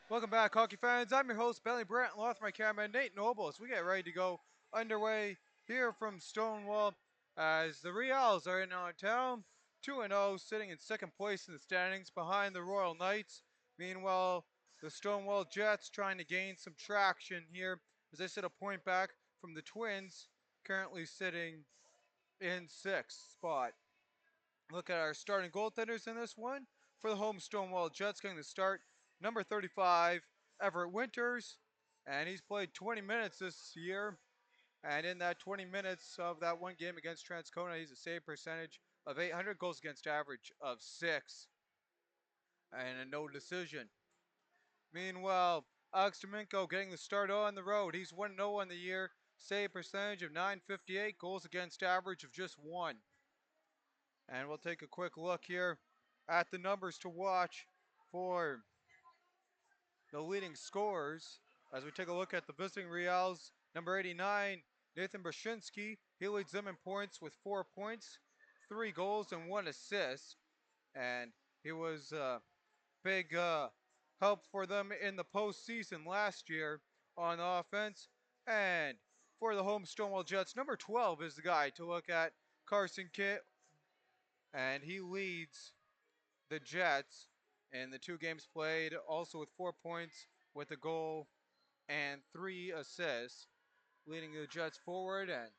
Welcome back, hockey fans. I'm your host, Bentley Brandt, along with my cameraman, Nate Noble, as we get ready to go underway here from Stonewall as the Riels are in on town, 2-0, sitting in second place in the standings behind the Royal Knights. Meanwhile, the Stonewall Jets trying to gain some traction here as they sit a point back from the Twins, currently sitting in sixth spot. Look at our starting goaltenders in this one. For the home Stonewall Jets getting the start, number 35, Everett Winters. And he's played 20 minutes this year. And in that 20 minutes of that one game against Transcona, he's a save percentage of 800, goals against average of 6, and a no decision. Meanwhile, Alex Domingo getting the start on the road. He's 1-0 on the year, save percentage of 958, goals against average of just 1. And we'll take a quick look here at the numbers to watch for the leading scorers as we take a look at the visiting Riels. Number 89, Nathan Brashinsky. He leads them in points with 4 points, 3 goals, and 1 assist. And he was big help for them in the postseason last year on offense. And for the home Stonewall Jets, number 12 is the guy to look at, Carson Kitt. And he leads the Jets in the 2 games played, also with 4 points, with a goal and 3 assists, leading the Jets forward. And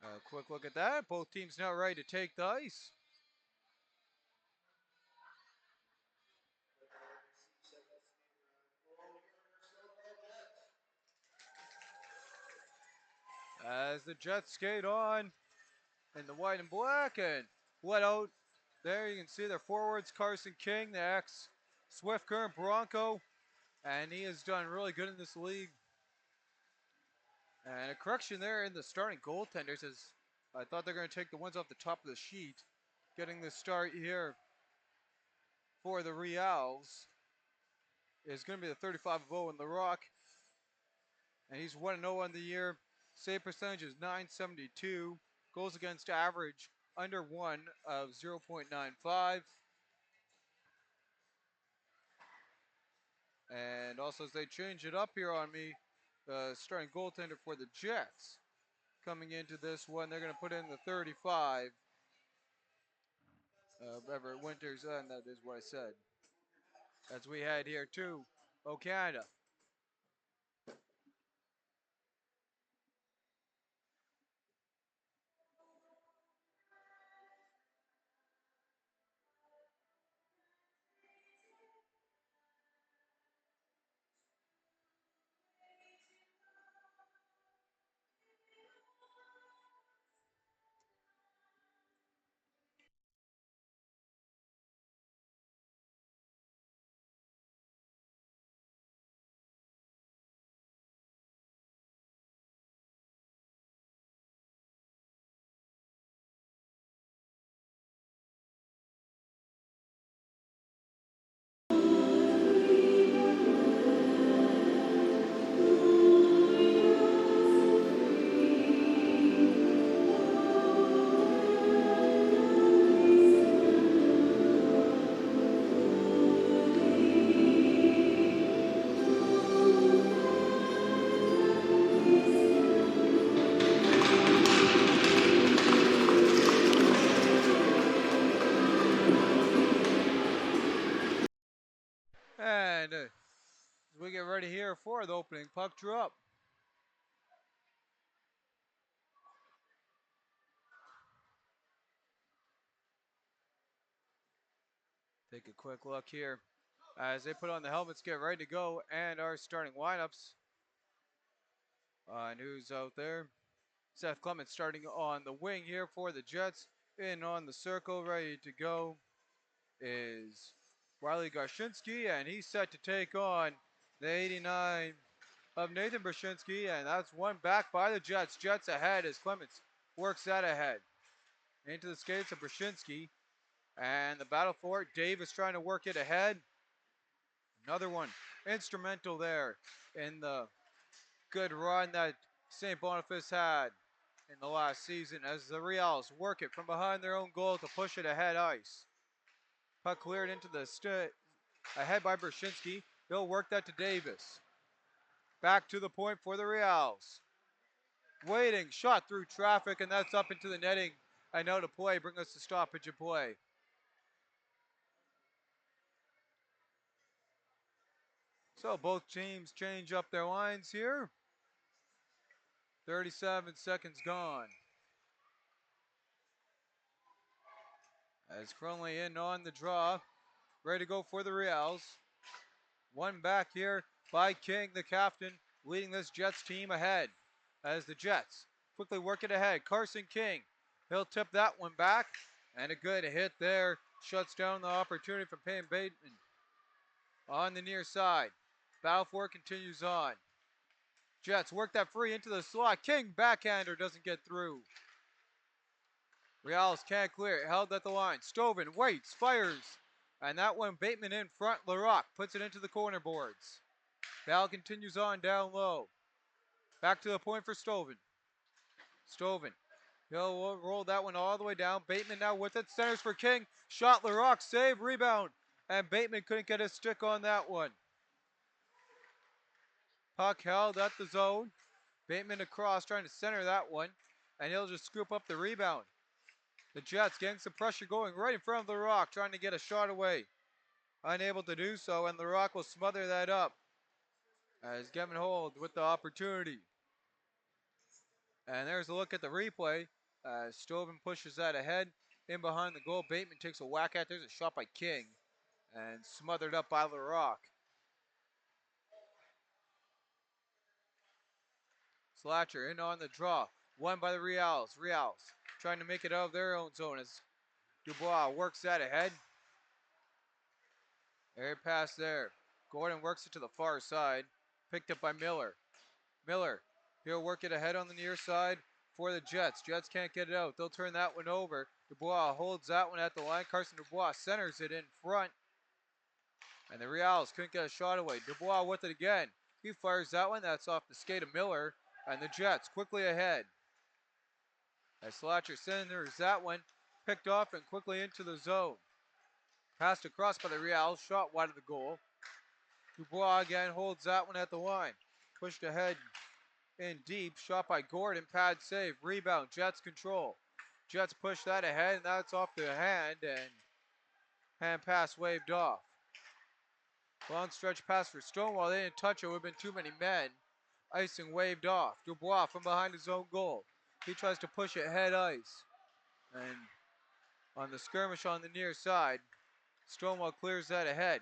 a quick look at that. Both teams now ready to take the ice. As the Jets skate on in the white and black and let out. There you can see their forwards, Carson King, the ex Swift Current Bronco, and he has done really good in this league. And a correction there in the starting goaltenders, as I thought they're going to take the ones off the top of the sheet. Getting the start here for the Riels is going to be the 35 of 0 in the Rock. And he's 1-0 on the year. Save percentage is 972. Goals against average under 1 of 0.95. And also, as they change it up here on me, the starting goaltender for the Jets coming into this one, they're going to put in the 35 of Everett Winters, and that is what I said. As we head here to Canada. And as we get ready here for the opening puck drop. Take a quick look here as they put on the helmets, get ready to go, and our starting lineups. And who's out there? Seth Clements starting on the wing here for the Jets. In on the circle, ready to go, is Riley Garshinsky, and he's set to take on the 89 of Nathan Brashinsky, and that's one back by the Jets. Jets ahead as Clements works that ahead. Into the skates of Brashinsky, and the battle for it. Dave is trying to work it ahead. Another one instrumental there in the good run that St. Boniface had in the last season as the Riels work it from behind their own goal to push it ahead ice. Puck cleared into the ahead by Brashinsky. He'll work that to Davis. Back to the point for the Riels. Waiting, shot through traffic, and that's up into the netting. And now to play, bring us to stoppage of play. So both teams change up their lines here. 37 seconds gone. As Crumley in on the draw, ready to go for the Riels. One back here by King, the captain, leading this Jets team ahead. As the Jets quickly work it ahead. Carson King, he'll tip that one back. And a good hit there. Shuts down the opportunity from Payne Bateman. On the near side. Battle for it continues on. Jets work that free into the slot. King backhander doesn't get through. Riels can't clear it. Held at the line. Stoven waits, fires. And that one, Bateman in front. LaRock puts it into the corner boards. Battle continues on down low. Back to the point for Stoven. Stoven. He'll roll that one all the way down. Bateman now with it. Centers for King. Shot LaRock. Save. Rebound. And Bateman couldn't get his stick on that one. Puck held at the zone. Bateman across trying to center that one. And he'll just scoop up the rebound. The Jets getting some pressure going right in front of LaRock, trying to get a shot away. Unable to do so, and LaRock will smother that up. As Kevin Hold with the opportunity. And there's a look at the replay. Stoven pushes that ahead. In behind the goal, Bateman takes a whack at. There's a shot by King. And smothered up by LaRock. Slatcher in on the draw. Won by the Riels. Riels trying to make it out of their own zone as Dubois works that ahead. Air pass there. Gordon works it to the far side. Picked up by Miller. Miller, he'll work it ahead on the near side for the Jets. Jets can't get it out. They'll turn that one over. Dubois holds that one at the line. Carson Dubois centers it in front. And the Riels couldn't get a shot away. Dubois with it again. He fires that one. That's off the skate of Miller. And the Jets quickly ahead. As Slatcher centers that one. Picked off and quickly into the zone. Passed across by the Riels. Shot wide of the goal. Dubois again holds that one at the line. Pushed ahead in deep. Shot by Gordon. Pad save. Rebound. Jets control. Jets push that ahead, and that's off the hand, and hand pass waved off. Long stretch pass for Stonewall. They didn't touch it. Would have been too many men. Icing waved off. Dubois from behind his own goal. He tries to push it head ice. And on the skirmish on the near side, Stonewall clears that ahead.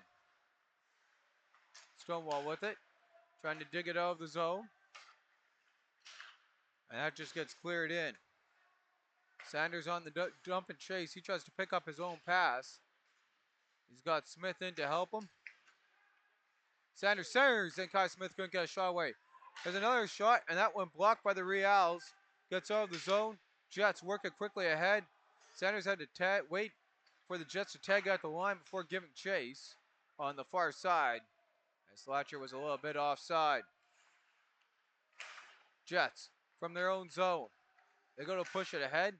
Stonewall with it. Trying to dig it out of the zone. And that just gets cleared in. Sanders on the dump and chase. He tries to pick up his own pass. He's got Smith in to help him. Sanders centers, and Kai Smith couldn't get a shot away. There's another shot, and that one blocked by the Riels. Gets out of the zone. Jets work it quickly ahead. Sanders had to wait for the Jets to tag out the line before giving chase on the far side. And Slatcher was a little bit offside. Jets from their own zone. They go to push it ahead.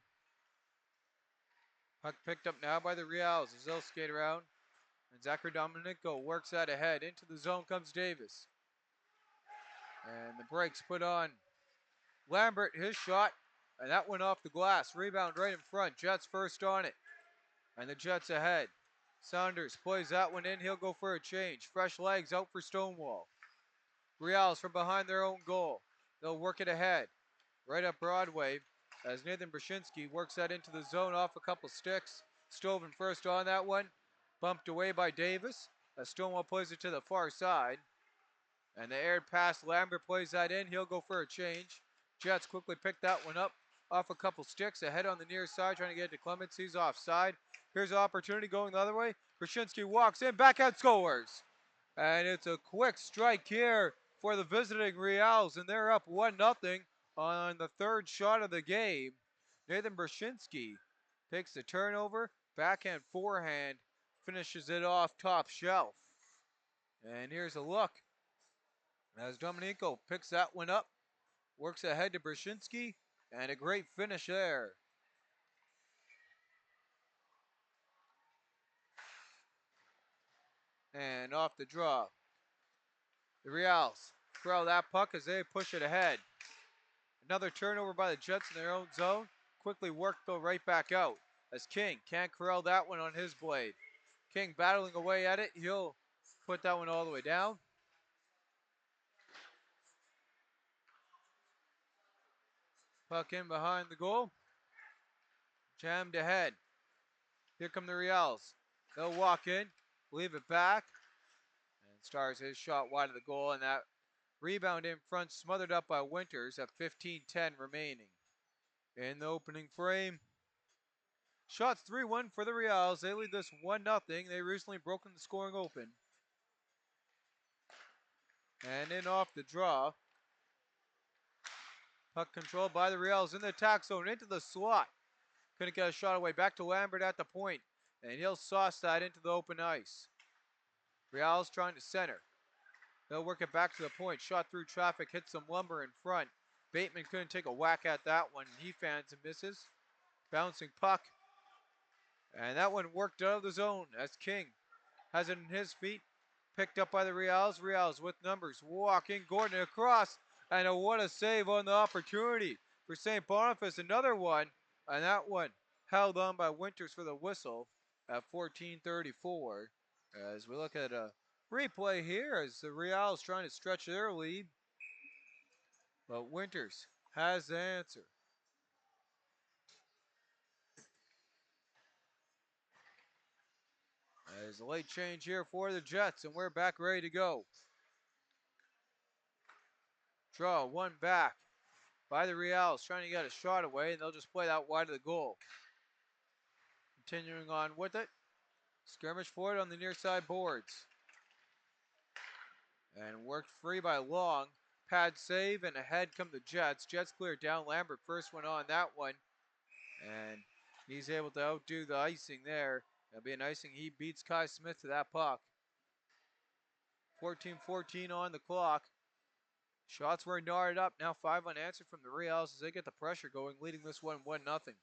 Puck picked up now by the Riels as they'll skate around. And Zachary Domenico works that ahead. Into the zone comes Davis. And the brakes put on Lambert, his shot. And that went off the glass. Rebound right in front. Jets first on it. And the Jets ahead. Saunders plays that one in. He'll go for a change. Fresh legs out for Stonewall. Riels from behind their own goal. They'll work it ahead. Right up Broadway as Nathan Brzezinski works that into the zone off a couple sticks. Stoven first on that one. Bumped away by Davis. As Stonewall plays it to the far side. And the aired pass, Lambert plays that in. He'll go for a change. Jets quickly pick that one up off a couple sticks. Ahead on the near side, trying to get it to Clements. He's offside. Here's an opportunity going the other way. Brzezinski walks in, backhand scores. And it's a quick strike here for the visiting Riels, and they're up 1-0 on the third shot of the game. Nathan Brzezinski takes the turnover, backhand forehand, finishes it off top shelf. And here's a look as Domenico picks that one up, works ahead to Brzezinski, and a great finish there. And off the draw. The Riels throw that puck as they push it ahead. Another turnover by the Jets in their own zone. Quickly worked though right back out as King can't corral that one on his blade. King battling away at it. He'll put that one all the way down. Puck in behind the goal. Jammed ahead. Here come the Riels. They'll walk in, leave it back. And Stars his shot wide of the goal, and that rebound in front smothered up by Winters at 15:10 remaining. In the opening frame. Shots 3-1 for the Riels. They lead this 1-0. They recently broken the scoring open. And in off the draw. Puck controlled by the Riels in the attack zone into the slot. Couldn't get a shot away. Back to Lambert at the point. And he'll sauce that into the open ice. Riels trying to center. They'll work it back to the point. Shot through traffic. Hits some lumber in front. Bateman couldn't take a whack at that one. He fans and misses. Bouncing puck. And that one worked out of the zone as King has it in his feet. Picked up by the Riels. Riels with numbers. Walking. Gordon across. And what a save on the opportunity for St. Boniface. Another one. And that one held on by Winters for the whistle at 14:34. As we look at a replay here as the Riels trying to stretch their lead. But Winters has the answer. There's a late change here for the Jets, and we're back ready to go. Draw one back by the Riels, trying to get a shot away, and they'll just play that wide of the goal. Continuing on with it. Skirmish for it on the near side boards. And worked free by Long. Pad save, and ahead come the Jets. Jets clear down. Lambert first one on that one. And he's able to outdo the icing there. That'll be an icing. He beats Kai Smith to that puck. 14:14 on the clock. Shots were knotted up. Now 5 unanswered from the Riels as they get the pressure going, leading this one 1-0.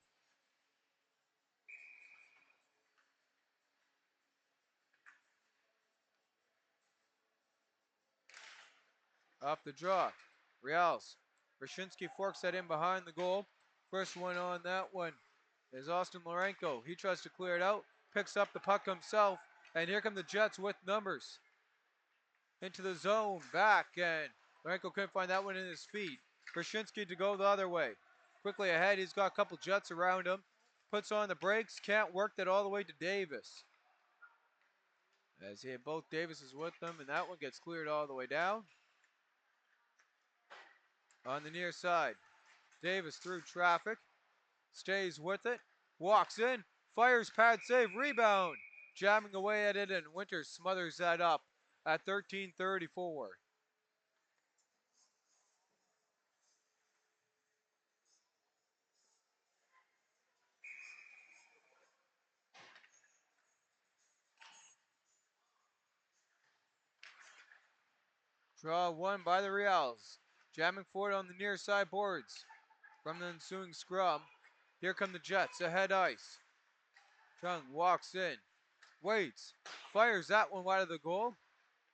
Off the draw. Riels. Brashinsky forks that in behind the goal. First one on that one is Austin Lorenko. He tries to clear it out. Picks up the puck himself. And here come the Jets with numbers. Into the zone. Back. And Lorenko couldn't find that one in his feet. Brashinsky to go the other way. Quickly ahead. He's got a couple Jets around him. Puts on the brakes. Can't work that all the way to Davis. As he had both Davises with them. And that one gets cleared all the way down. On the near side. Davis through traffic. Stays with it. Walks in. Fires pad save. Rebound. Jamming away at it, and Winters smothers that up at 13:34. Draw one by the Riels. Jamming forward on the near side boards. From the ensuing scrum. Here come the Jets. Ahead ice. Chung walks in. Waits. Fires that one wide of the goal.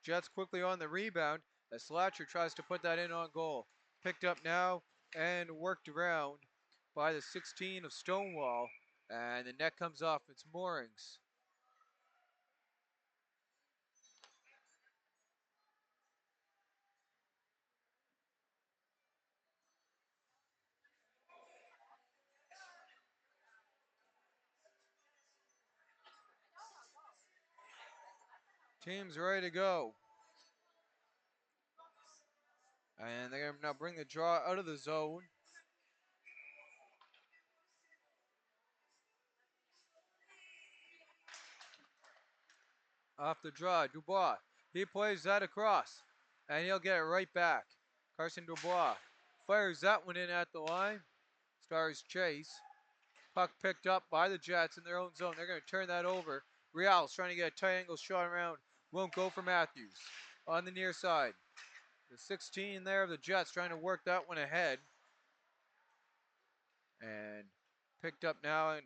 Jets quickly on the rebound as Slatcher tries to put that in on goal. Picked up now and worked around by the 16 of Stonewall. And the net comes off its moorings. Team's ready to go. And they're going to now bring the draw out of the zone. Off the draw, Dubois. He plays that across. And he'll get it right back. Carson Dubois fires that one in at the line. Stars chase. Puck picked up by the Jets in their own zone. They're going to turn that over. Riels trying to get a tight angle shot around. Won't go for Matthews. On the near side. The 16 there of the Jets trying to work that one ahead. And picked up now, and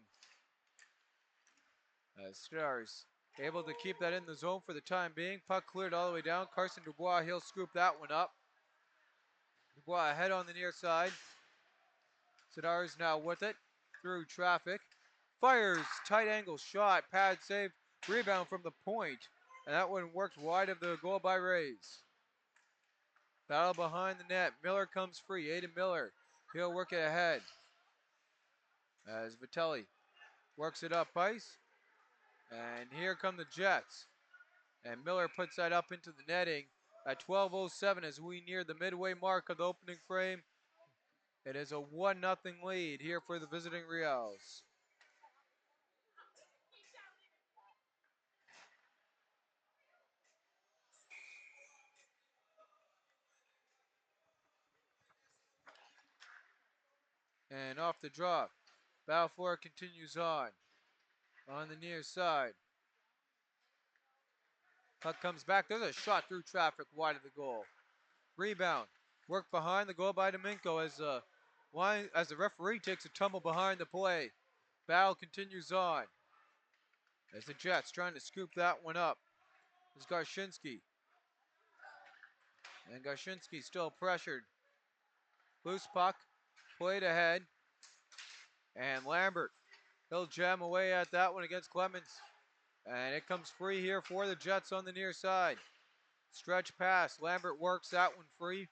Stars Able to keep that in the zone for the time being. Puck cleared all the way down. Carson Dubois, he'll scoop that one up. Dubois ahead on the near side. Sidar's now with it. Through traffic. Fires. Tight angle shot. Pad save. Rebound from the point. And that one worked wide of the goal by Riels. Battle behind the net. Miller comes free. Aiden Miller. He'll work it ahead. As Vitelli works it up ice. And here come the Jets. And Miller puts that up into the netting at 12:07 as we near the midway mark of the opening frame. It is a 1-0 lead here for the visiting Riels. And off the drop, Balfour continues on the near side. Puck comes back. There's a shot through traffic wide of the goal. Rebound. Work behind the goal by Domingo as the referee takes a tumble behind the play. Battle continues on. As the Jets trying to scoop that one up. Is Garshinsky. And Garshinsky still pressured. Loose puck. Played ahead. And Lambert. He'll jam away at that one against Clemens. And it comes free here for the Jets on the near side. Stretch pass. Lambert works that one free.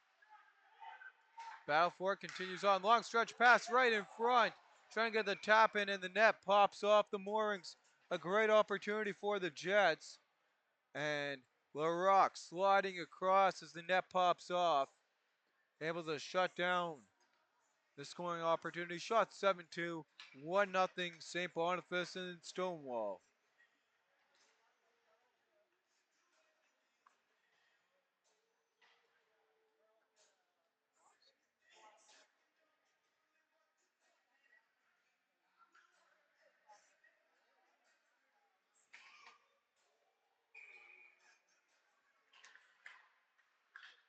Battle for it continues on. Long stretch pass right in front. Trying to get the tap in and the net pops off the moorings. A great opportunity for the Jets. And LaRock sliding across as the net pops off. Able to shut down the scoring opportunity. Shot 7-2. 1-0 St. Boniface and Stonewall.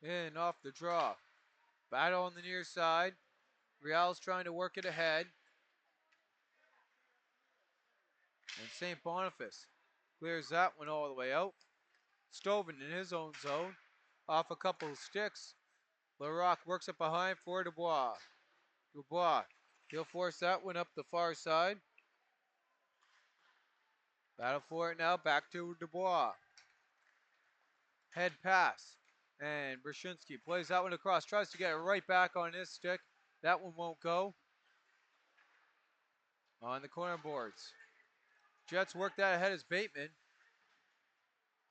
In off the draw. Battle on the near side. Riels trying to work it ahead. And St. Boniface clears that one all the way out. Stoven in his own zone. Off a couple of sticks. LaRock works it behind for Dubois. Dubois. He'll force that one up the far side. Battle for it now. Back to Dubois. Head pass. And Brzezinski plays that one across. Tries to get it right back on his stick. That one won't go. On the corner boards. Jets work that ahead as Bateman.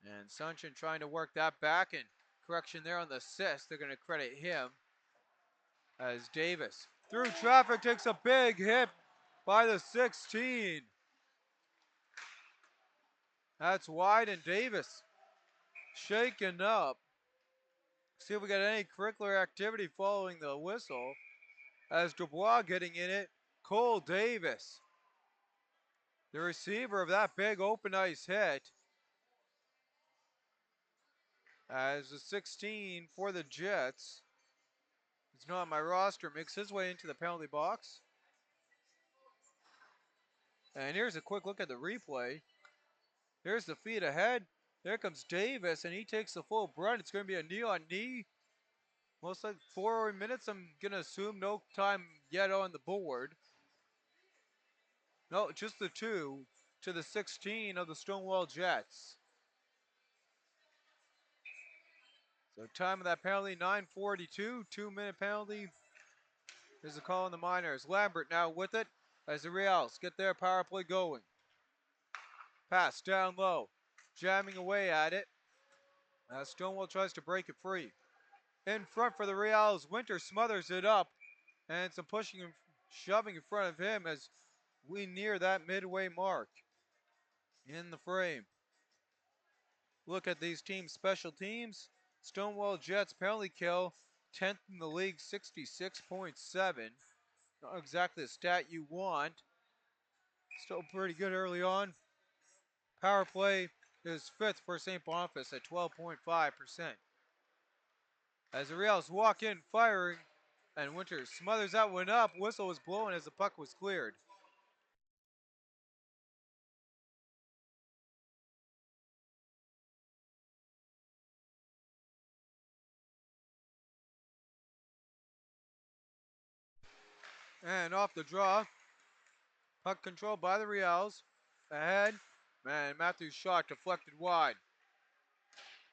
And Sunchin trying to work that back. And correction there on the assist. They're going to credit him. As Davis through traffic takes a big hit by the 16. That's wide and Davis shaken up. See if we got any curricular activity following the whistle. As Dubois getting in it, Cole Davis, the receiver of that big open ice hit. As the 16 for the Jets, it's not on my roster, makes his way into the penalty box. And here's a quick look at the replay. Here's the feed ahead. There comes Davis, and he takes the full brunt. It's going to be a knee on knee. Most like 4 minutes, I'm going to assume no time yet on the board. No, just the 2 to the 16 of the Stonewall Jets. So time of that penalty, 9:42, 2-minute penalty. There's a call on the Miners. Lambert now with it as the Riels get their power play going. Pass down low, jamming away at it. Stonewall tries to break it free. In front for the Riels, Winter smothers it up, and some pushing and shoving in front of him as we near that midway mark in the frame. Look at these teams' special teams. Stonewall Jets penalty kill, 10th in the league, 66.7. Not exactly the stat you want. Still pretty good early on. Power play is 5th for St. Boniface at 12.5%. As the Riels walk in firing, and Winter smothers that one up. Whistle was blowing as the puck was cleared. And off the draw. Puck controlled by the Riels. Ahead. Man, Matthews' shot deflected wide.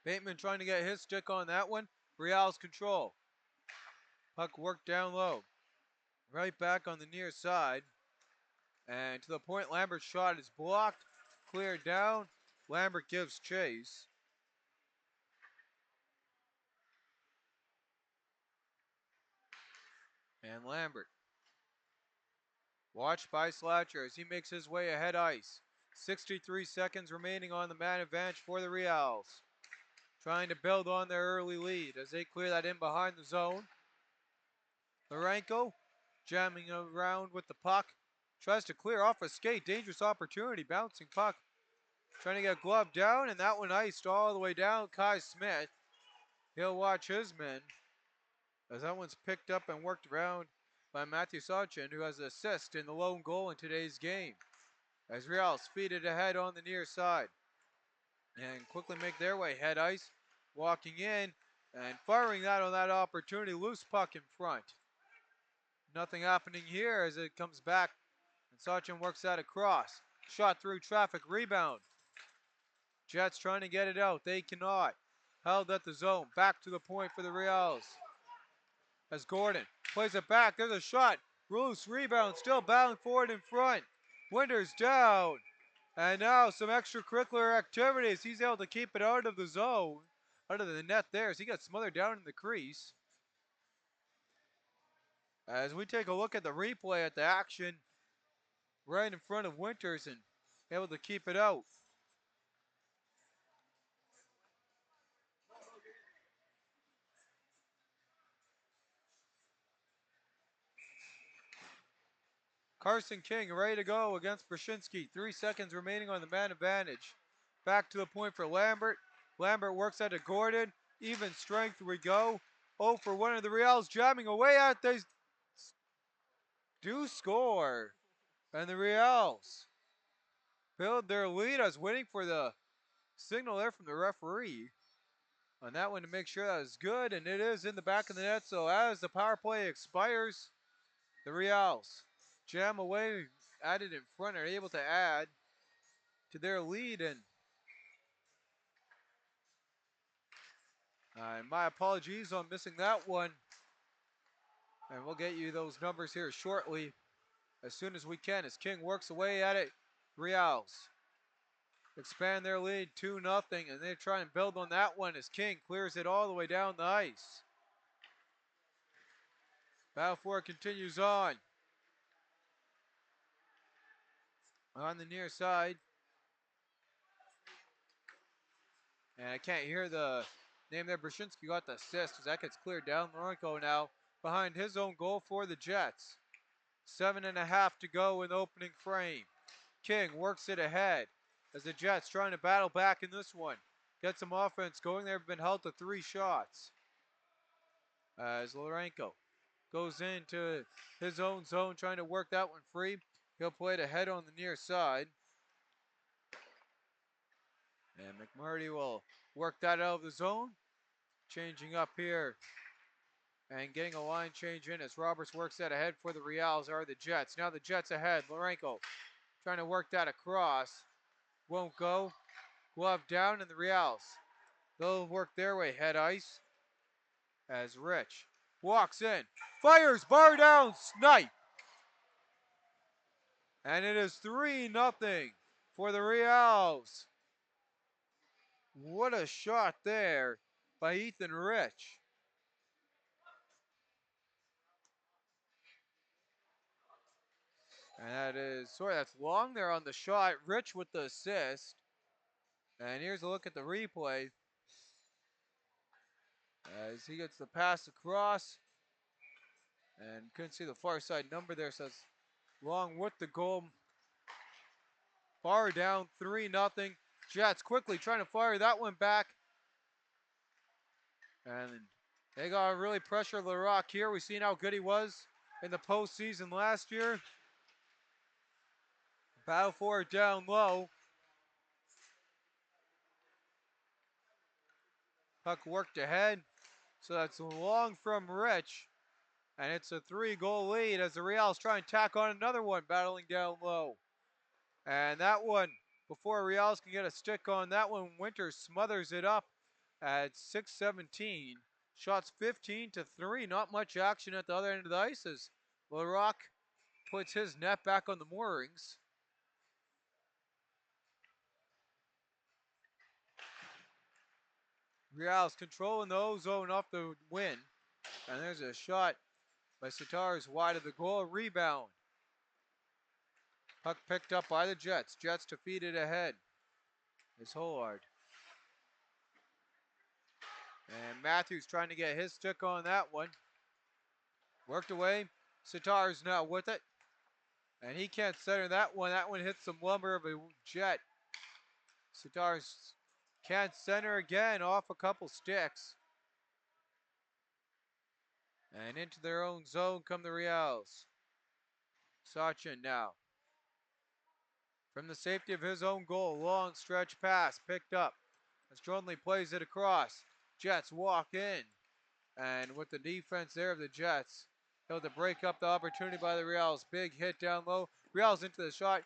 Bateman trying to get his stick on that one. Riels control. Puck worked down low. Right back on the near side. And to the point, Lambert's shot is blocked. Cleared down. Lambert gives chase. And Lambert. Watched by Slatcher as he makes his way ahead ice. 63 seconds remaining on the man advantage for the Riels. Trying to build on their early lead as they clear that in behind the zone. Lorenko jamming around with the puck. Tries to clear off a skate. Dangerous opportunity. Bouncing puck. Trying to get gloved down, and that one iced all the way down. Kai Smith. He'll watch his men as that one's picked up and worked around by Matthew Sachin, who has an assist in the lone goal in today's game. As Riels feed it ahead on the near side. And quickly make their way head ice. Walking in and firing that on that opportunity. Loose puck in front. Nothing happening here as it comes back. And Sachin works that across. Shot through traffic. Rebound. Jets trying to get it out. They cannot. Held at the zone. Back to the point for the Riels. As Gordon plays it back. There's a shot. Loose rebound. Still battling forward in front. Winters down. And now some extracurricular activities. He's able to keep it out of the zone. Out of the net there as he got smothered down in the crease. As we take a look at the replay at the action right in front of Winters and able to keep it out. Carson King ready to go against Brzezinski. 3 seconds remaining on the man advantage. Back to the point for Lambert. Lambert works out to Gordon. Even strength we go. 0 for 1 of the Riels jamming away at. They do score. And the Riels build their lead. I was waiting for the signal there from the referee on that one to make sure that is good. And it is in the back of the net. So as the power play expires, the Riels jam away, added in front, are able to add to their lead. And my apologies on missing that one. And we'll get you those numbers here shortly as soon as we can as King works away at it. Riels expand their lead 2-0, and they try and build on that one as King clears it all the way down the ice. Battle for it continues on. On the near side. And I can't hear the name there. Brzezinski got the assist as that gets cleared down. Lorenko now behind his own goal for the Jets. 7.5 to go in the opening frame. King works it ahead as the Jets trying to battle back in this one. Get some offense going. They've been held to 3 shots. As Lorenko goes into his own zone trying to work that one free. He'll play it ahead on the near side. And McMurray will work that out of the zone. Changing up here and getting a line change in as Roberts works that ahead for the Riels are the Jets. Now the Jets ahead. Lorenko trying to work that across. Won't go. Glove down and the Riels. They'll work their way head ice as Rich walks in. Fires, bar down, snipe. And it is 3-0 for the Riels. What a shot there by Ethan Rich. And that is, that's long there on the shot. Rich with the assist. And here's a look at the replay. As he gets the pass across. And couldn't see the far side number there, so it's long with the goal. Far down, 3-0. Jets quickly trying to fire that one back. And they got to really pressure LaRock here. We've seen how good he was in the postseason last year. Battle for it down low. Puck worked ahead. So that's long from Rich. And it's a 3-goal lead as the Riels try and tack on another one, battling down low. And that one, before Riels can get a stick on that one, Winter smothers it up at 6:17. Shots 15-3. Not much action at the other end of the ice as LaRock puts his net back on the moorings. Riels controlling the O-zone off the win. And there's a shot by Sitars wide of the goal. Rebound. Puck picked up by the Jets. Jets defeated ahead. Is Hollard. And Matthews trying to get his stick on that one. Worked away. Sitar's now with it. And he can't center that one. That one hits some lumber of a Jet. Sitar's can't center again off a couple sticks. And into their own zone come the Riels. Sachin now. From the safety of his own goal, long stretch pass picked up. As Dronley plays it across. Jets walk in. And with the defense there of the Jets, able to break up the opportunity by the Riels. Big hit down low. Riels into the shot.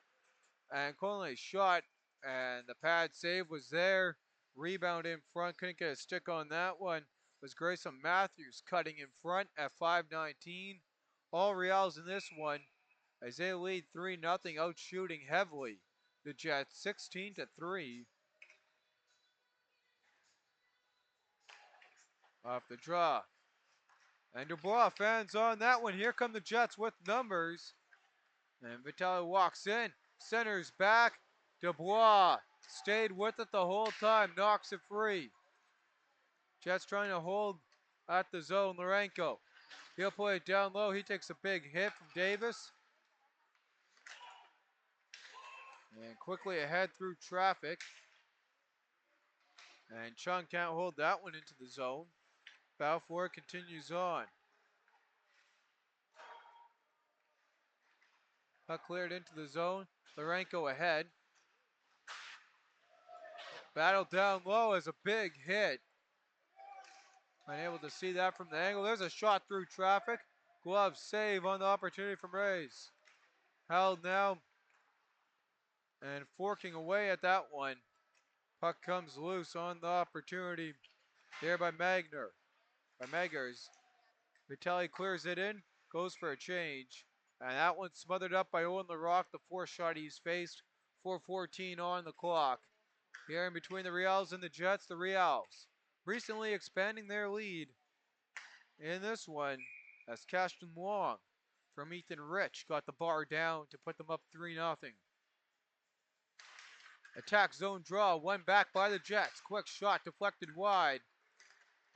And Conley shot. And the pad save was there. Rebound in front. Couldn't get a stick on that one. Was Grayson Matthews cutting in front at 5:19. All Riels in this one as they lead 3-0, out shooting heavily. The Jets 16-3. Off the draw. And Dubois fans on that one. Here come the Jets with numbers. And Vitale walks in. Centers back. Dubois stayed with it the whole time. Knocks it free. Jets trying to hold at the zone. Lorenko. He'll play it down low. He takes a big hit from Davis. And quickly ahead through traffic. And Chung can't hold that one into the zone. Balfour continues on. Puck cleared into the zone. Lorenko ahead. Battle down low as a big hit. Unable to see that from the angle. There's a shot through traffic. Glove save on the opportunity from Riels. Held now. And forking away at that one. Puck comes loose on the opportunity. There by Magner. By Meggers. Vitale clears it in. Goes for a change. And that one's smothered up by Owen LaRock. The fourth shot he's faced. 4:14 on the clock. Here in between the Riels and the Jets, the Riels recently expanding their lead in this one as Cashton Long from Ethan Rich got the bar down to put them up 3-0. Attack zone draw, one back by the Jets. Quick shot deflected wide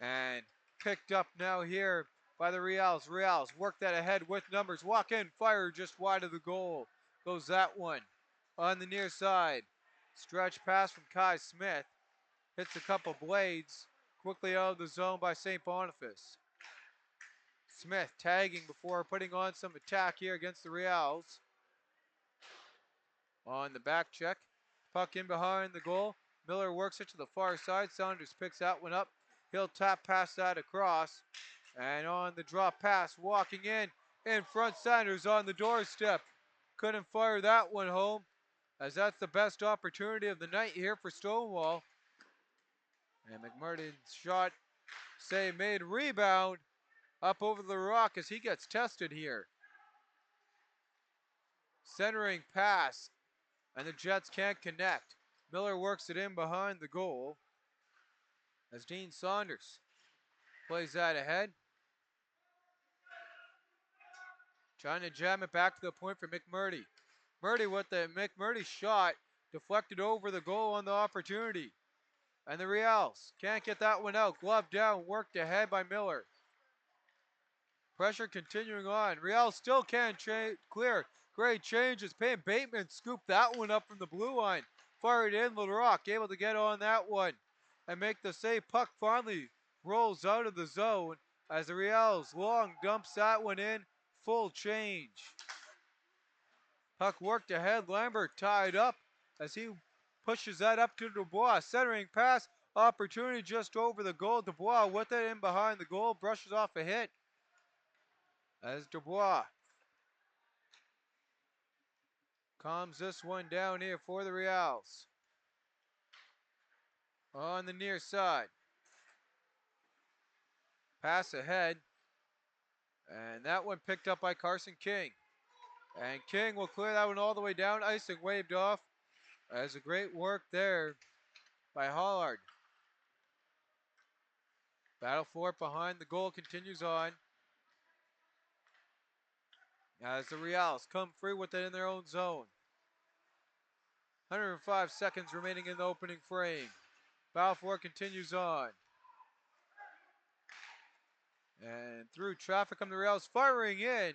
and picked up now here by the Riels. Riels work that ahead with numbers. Walk in, fire just wide of the goal. Goes that one on the near side. Stretch pass from Kai Smith. Hits a couple blades. Quickly out of the zone by St. Boniface. Smith tagging before putting on some attack here against the Riels. On the back check. Puck in behind the goal. Miller works it to the far side. Saunders picks that one up. He'll tap past that across. And on the drop pass, walking in front, Sanders on the doorstep. Couldn't fire that one home, as that's the best opportunity of the night here for Stonewall. And McMurden's shot, save made, rebound, up over the rock as he gets tested here. Centering pass, and the Jets can't connect. Miller works it in behind the goal, as Dean Saunders plays that ahead. Trying to jam it back to the point for McMurdy. Murdy with the McMurdy shot, deflected over the goal on the opportunity. And the Riels can't get that one out. Glove down, worked ahead by Miller. Pressure continuing on. Riels still can't clear. Great changes. Payne Bateman scooped that one up from the blue line. Fired in, LaRock able to get on that one and make the save. Puck finally rolls out of the zone as the Riels long dumps that one in. Full change. Puck worked ahead. Lambert tied up as he pushes that up to Dubois. Centering pass. Opportunity just over the goal. Dubois with it in behind the goal. Brushes off a hit. as Dubois calms this one down here for the Riels. On the near side. Pass ahead. And that one picked up by Carson King. And King will clear that one all the way down. Icing waved off. As a great work there by Hollard. Battle for it behind the goal continues on. As the Riels come free with it in their own zone. 105 seconds remaining in the opening frame. Battle for it continues on. And through traffic come the Riels firing in.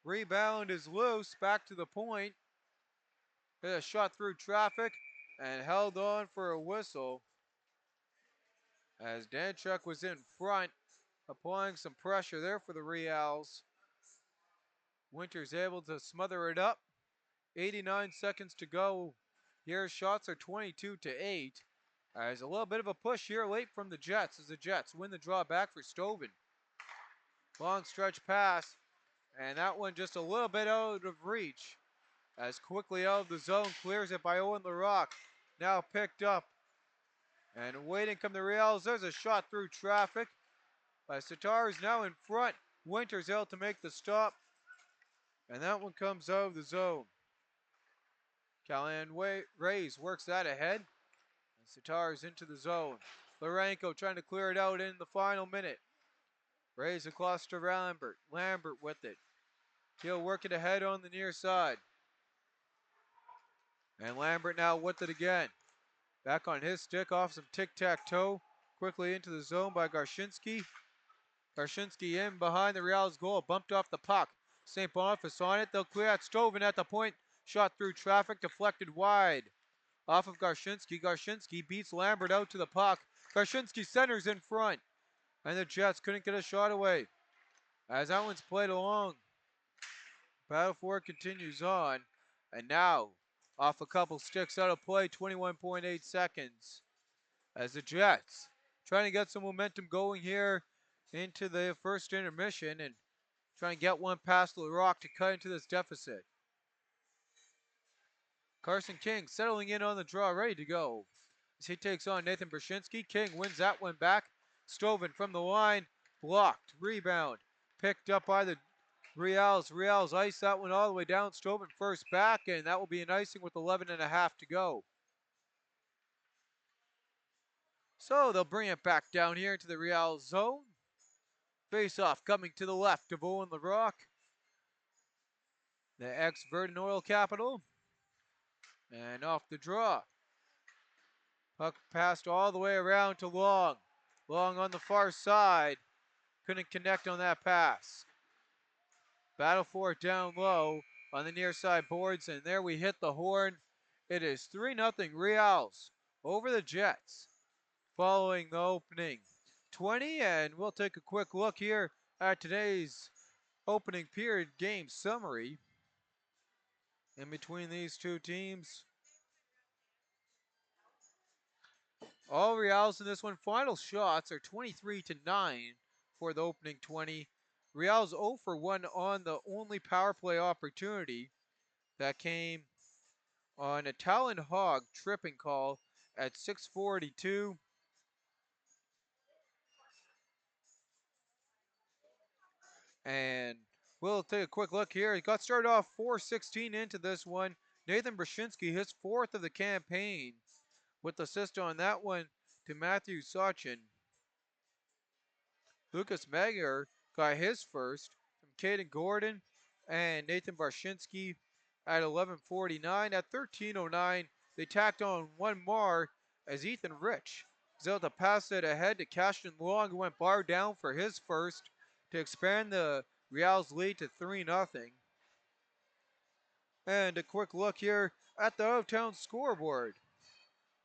Rebound is loose, back to the point. Hit a shot through traffic and held on for a whistle. As Danchuk was in front, applying some pressure there for the Riels. Winters able to smother it up. 89 seconds to go. Here shots are 22-8. There's a little bit of a push here late from the Jets as the Jets win the draw back for Stoughton. Long stretch pass, and that one just a little bit out of reach. As quickly out of the zone, clears it by Owen LaRock. Now picked up. And waiting come the Riels. There's a shot through traffic. By Sitar is now in front. Winters able to make the stop. And that one comes out of the zone. Callahan Rays works that ahead. And Sitar is into the zone. Lorenko trying to clear it out in the final minute. Rays across to Lambert. Lambert with it. He'll work it ahead on the near side. And Lambert now with it again. Back on his stick off some tic-tac-toe. Quickly into the zone by Garshinsky. Garshinsky in behind the Riels goal. Bumped off the puck. St. Boniface on it. They'll clear out Stoughton at the point. Shot through traffic. Deflected wide. Off of Garshinsky. Garshinsky beats Lambert out to the puck. Garshinsky centers in front. And the Jets couldn't get a shot away. As that one's played along. Battle for it continues on. And now, off a couple sticks out of play, 21.8 seconds. As the Jets trying to get some momentum going here into the first intermission and trying to get one past LaRock to cut into this deficit. Carson King settling in on the draw, ready to go. As he takes on Nathan Brzezinski. King wins that one back. Stoven from the line, blocked, rebound, picked up by the Riels. Riels ice that one all the way down. Stoven first back, and that will be an icing with 11.5 to go. So they'll bring it back down here into the Riels zone. Face off coming to the left of Owen LaRock, the ex-Verdun Oil capital. And off the draw. Puck passed all the way around to Long. Long on the far side. Couldn't connect on that pass. Battle for it down low on the near side boards. And there we hit the horn. It is 3-0 Riels over the Jets following the opening 20. And we'll take a quick look here at today's opening period game summary in between these two teams. All Riels in this one. Final shots are 23-9 for the opening 20. Riels 0 for 1 on the only power play opportunity that came on a Talon Hog tripping call at 6:42. And we'll take a quick look here. He got started off 4:16 into this one. Nathan Brzezinski, his fourth of the campaign, with the assist on that one to Matthew Sachin. Lucas Magyar got his first from Caden Gordon and Nathan Barshinsky at 11:49. At 13:09, they tacked on one more as Ethan Rich was able to pass it ahead to Cashton Long, who went bar down for his first to expand the Riels lead to 3-0. And a quick look here at the out-of-town scoreboard.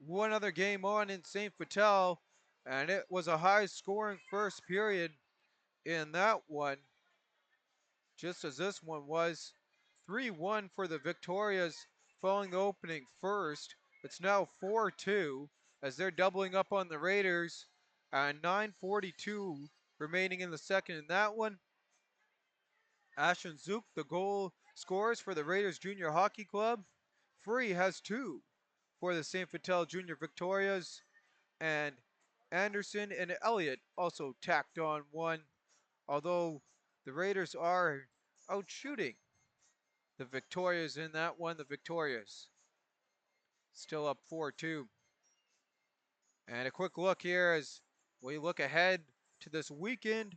One other game on in St. Vital, and it was a high-scoring first period in that one, just as this one was. 3-1 for the Victorias following the opening first. It's now 4-2 as they're doubling up on the Raiders, and 9:42 remaining in the second in that one. Ashton Zook, the goal scores for the Raiders Junior Hockey Club. Free has two for the St. Vital Junior Victorias. And Anderson and Elliott also tacked on one, although the Raiders are out shooting the Victorias in that one. The Victorias still up 4-2. And a quick look here as we look ahead to this weekend.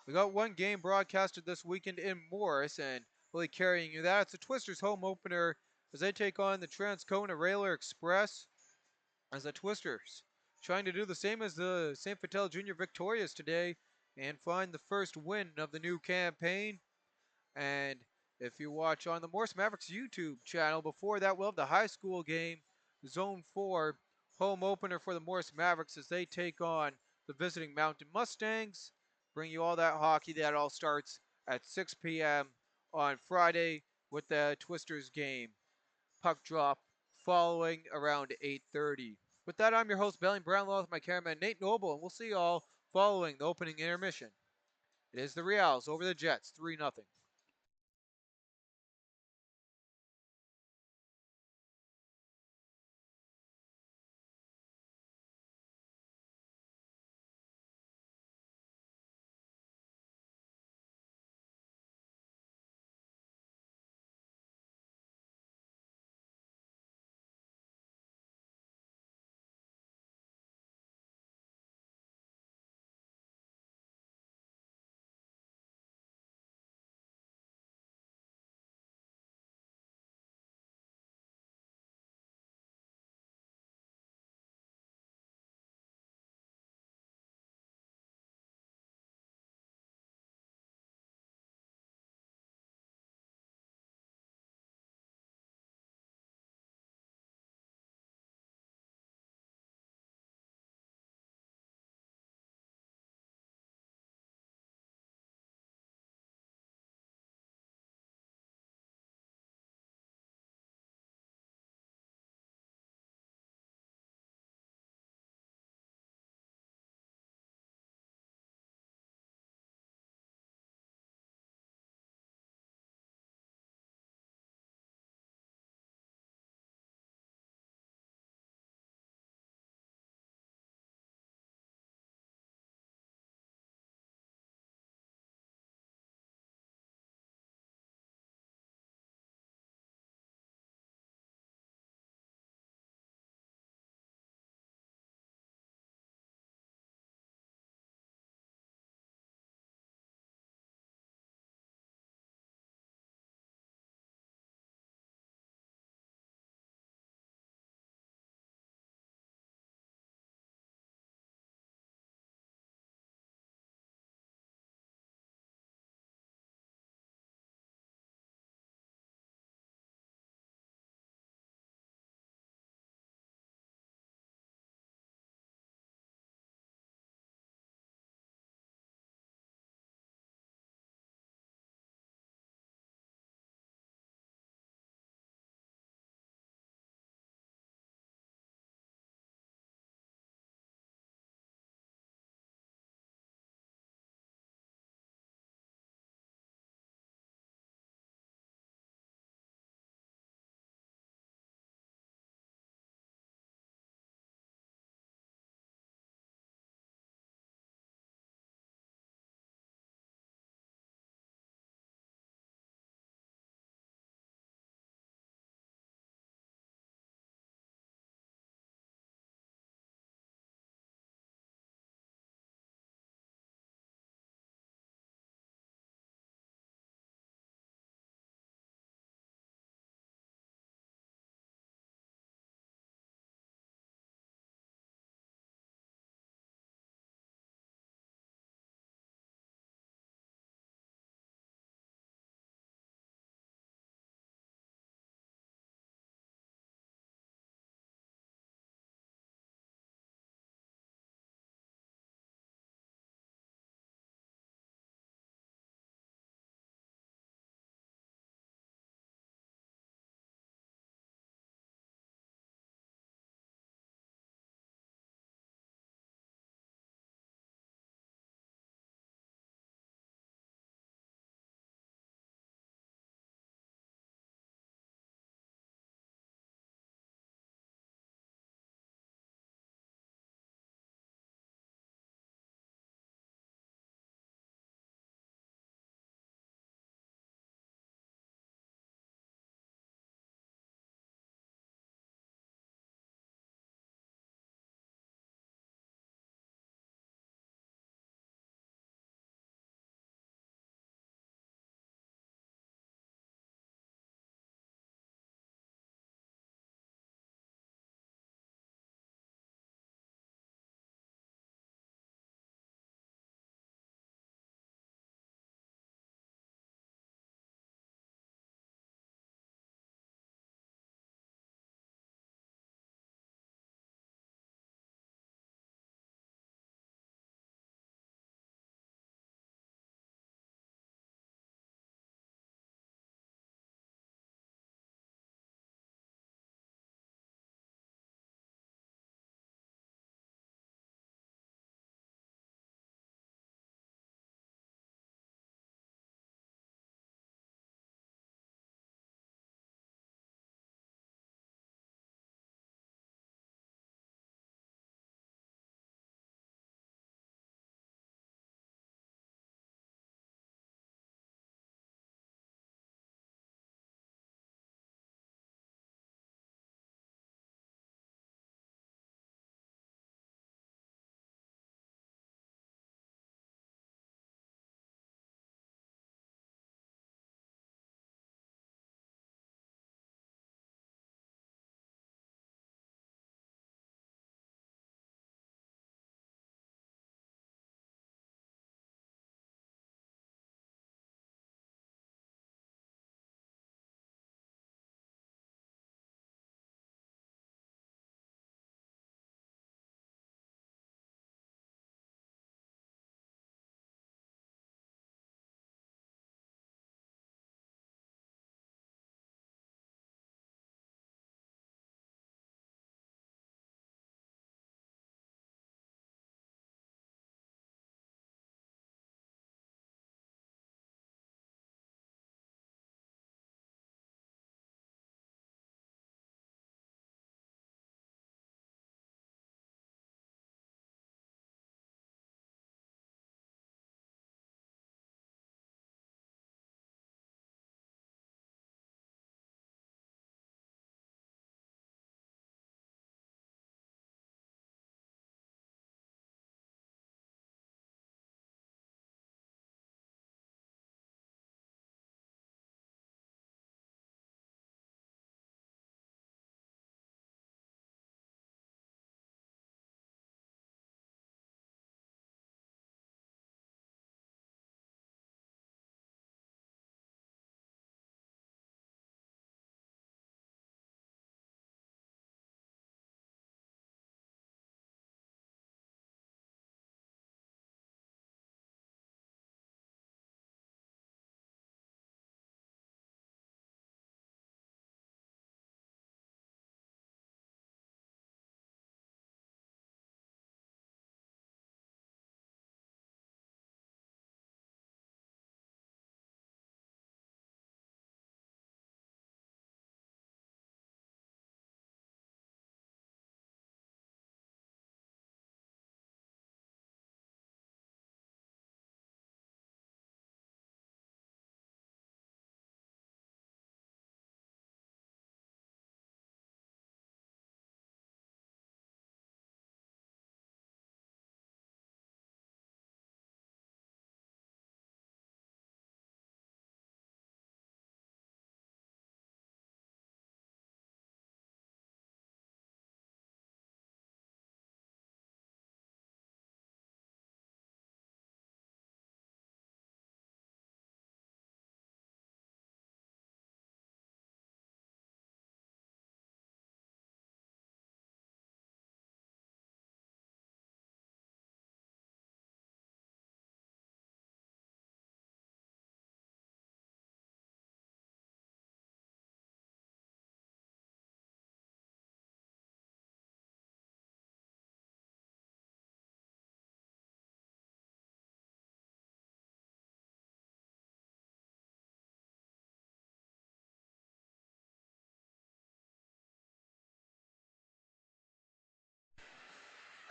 We got one game broadcasted this weekend in Morris, and really carrying you that. It's the Twisters home opener as they take on the Transcona Railer Express. As the Twisters trying to do the same as the St. Vital Junior Victorias today and find the first win of the new campaign. And if you watch on the Morse Mavericks YouTube channel, before that we'll have the high school game, Zone 4, home opener for the Morse Mavericks as they take on the visiting Mountain Mustangs. Bring you all that hockey. That all starts at 6 p.m. on Friday with the Twisters game. Puck drop following around 8:30. With that, I'm your host, Belling Brownlaw, with my cameraman, Nate Noble, and we'll see you all following the opening intermission. It is the Riels over the Jets, 3-0.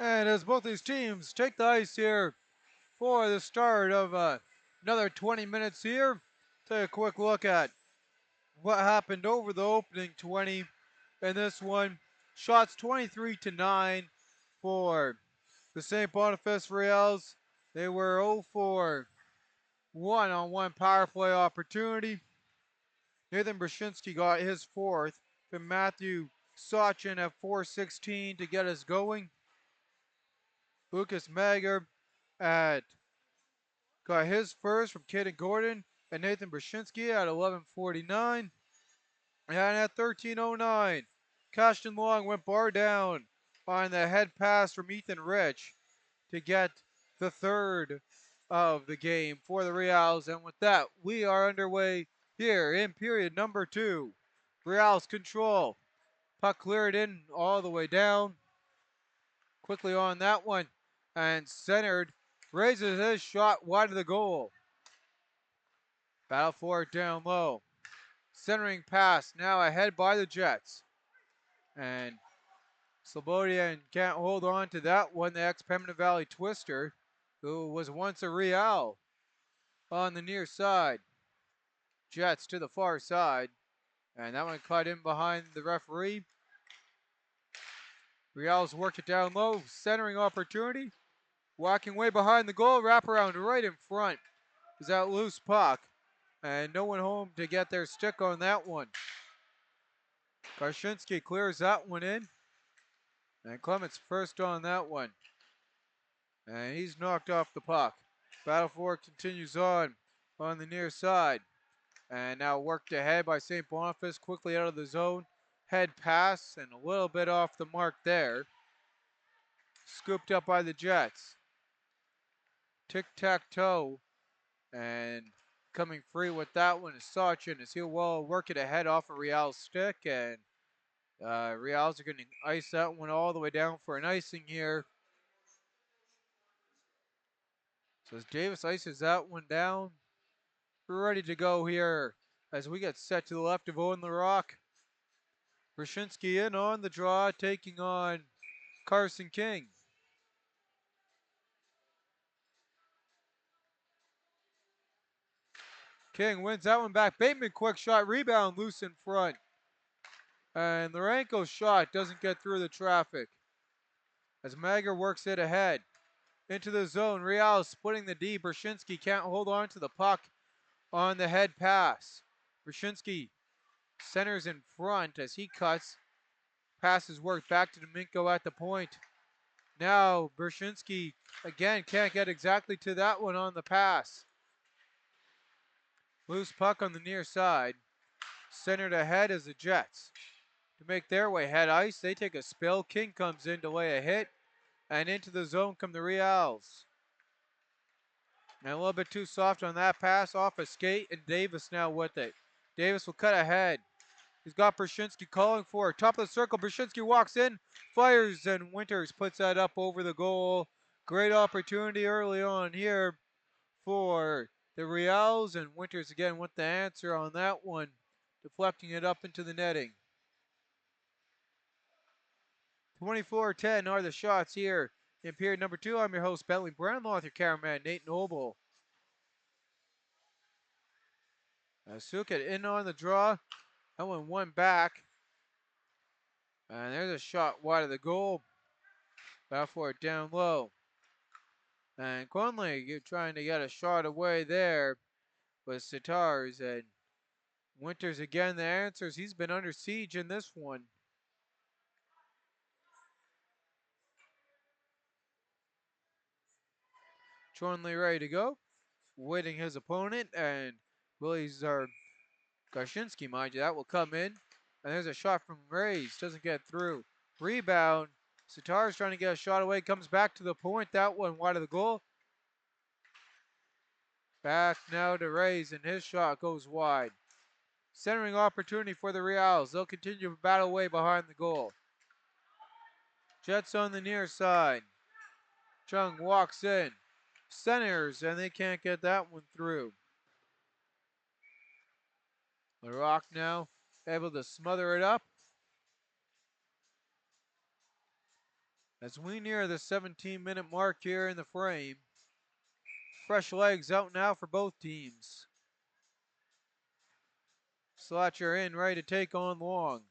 And as both these teams take the ice here for the start of another 20 minutes here, take a quick look at what happened over the opening 20 in this one. Shots 23-9 for the St. Boniface Riels. They were 0 for 1 on one power play opportunity. Nathan Brzezinski got his fourth from Matthew Sachin at 4:16 to get us going. Lucas Mager at got his first from Caden Gordon and Nathan Brzezinski at 11:49. And at 13:09, Cashton Long went bar down on the head pass from Ethan Rich to get the third of the game for the Riels. And with that, we are underway here in period number 2. Riels control. Puck cleared in all the way down. Quickly on that one. And centered. Raises his shot wide of the goal. Battle for it down low. Centering pass now ahead by the Jets. And Slobodian can't hold on to that one. The ex-Pembina Valley Twister, who was once a Riel, on the near side. Jets to the far side. And that one caught in behind the referee. Riels worked it down low. Centering opportunity. Walking way behind the goal. Wraparound right in front. Is that loose puck. And no one home to get their stick on that one. Karshinsky clears that one in. And Clements first on that one. And he's knocked off the puck. Battle for it continues on the near side. And now worked ahead by St. Boniface, quickly out of the zone. Head pass and a little bit off the mark there. Scooped up by the Jets. Tic-tac-toe. And coming free with that one is Sachin as he'll well work it ahead off of Riel's stick. And Riels are going to ice that one all the way down for an icing here. So as Davis ices that one down, we're ready to go here as we get set to the left of Owen LaRock. Brzezinski in on the draw, taking on Carson King. King wins that one back. Bateman quick shot, rebound loose in front. And Lorenko's shot doesn't get through the traffic. As Mager works it ahead. Into the zone, Riels splitting the D. Brzezinski can't hold on to the puck on the head pass. Brzezinski centers in front as he cuts. Passes work back to Domingo at the point. Now Brzezinski again can't get exactly to that one on the pass. Loose puck on the near side. Centered ahead is the Jets. To make their way head ice, they take a spill. King comes in to lay a hit. And into the zone come the Riels. And a little bit too soft on that pass off a skate, and Davis now with it. Davis will cut ahead. He's got Brzezinski calling for it. Top of the circle, Brzezinski walks in, fires, and Winters puts that up over the goal. Great opportunity early on here for the Riels, and Winters again with the answer on that one, deflecting it up into the netting. 24-10 are the shots here in period number 2. I'm your host, Bentley Brownlaw, with your cameraman, Nate Noble. Suka in on the draw. That one went back. And there's a shot wide of the goal. Back for it down low. And Conley trying to get a shot away there with Sitars. And Winters again the answers. He's been under siege in this one. Conley ready to go. Waiting his opponent. And Willie's Karshinsky, mind you, that will come in. And there's a shot from Riels. Doesn't get through. Rebound. Sitar's trying to get a shot away. Comes back to the point. That one wide of the goal. Back now to Riels, and his shot goes wide. Centering opportunity for the Riels. They'll continue to battle away behind the goal. Jets on the near side. Chung walks in. Centers, and they can't get that one through. LaRock now able to smother it up. As we near the 17-minute mark here in the frame, fresh legs out now for both teams. Slatcher in, ready to take on Long.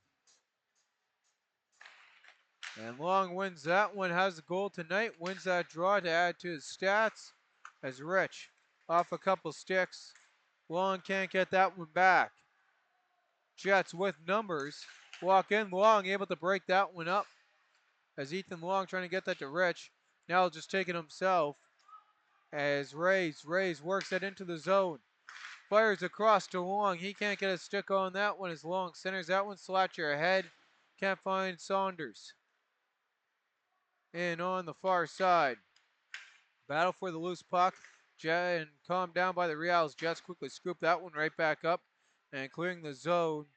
And Long wins that one, has the goal tonight, wins that draw to add to his stats. As Rich off a couple sticks. Long can't get that one back. Jets with numbers. Walk in, Long able to break that one up. As Ethan Long trying to get that to Rich. Now just take it himself. As Rays works that into the zone. Fires across to Long. He can't get a stick on that one as Long centers that one. Slatcher ahead. Can't find Saunders. In on the far side. Battle for the loose puck. And calmed down by the Riels. Jets quickly scoop that one right back up. And clearing the zone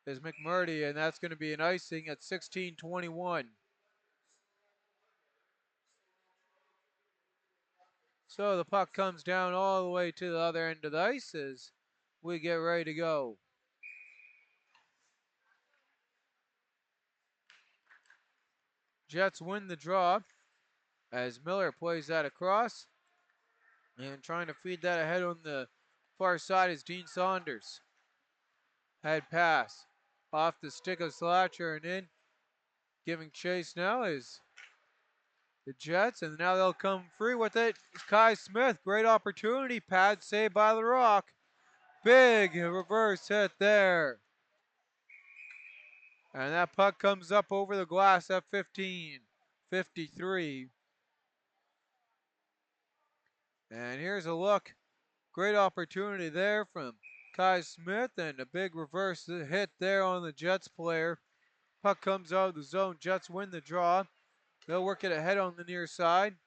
is McMurdy, and that's going to be an icing at 16:21. So the puck comes down all the way to the other end of the ice as we get ready to go. Jets win the draw as Miller plays that across. And trying to feed that ahead on the far side is Dean Saunders. Head pass off the stick of Slatcher and in. Giving chase now is the Jets, and now they'll come free with it. Kai Smith, great opportunity. Pad saved by the Rock. Big reverse hit there. And that puck comes up over the glass at 15:53. And here's a look. Great opportunity there from Kai Smith, and a big reverse hit there on the Jets player. Puck comes out of the zone. Jets win the draw. They'll work it ahead on the near side.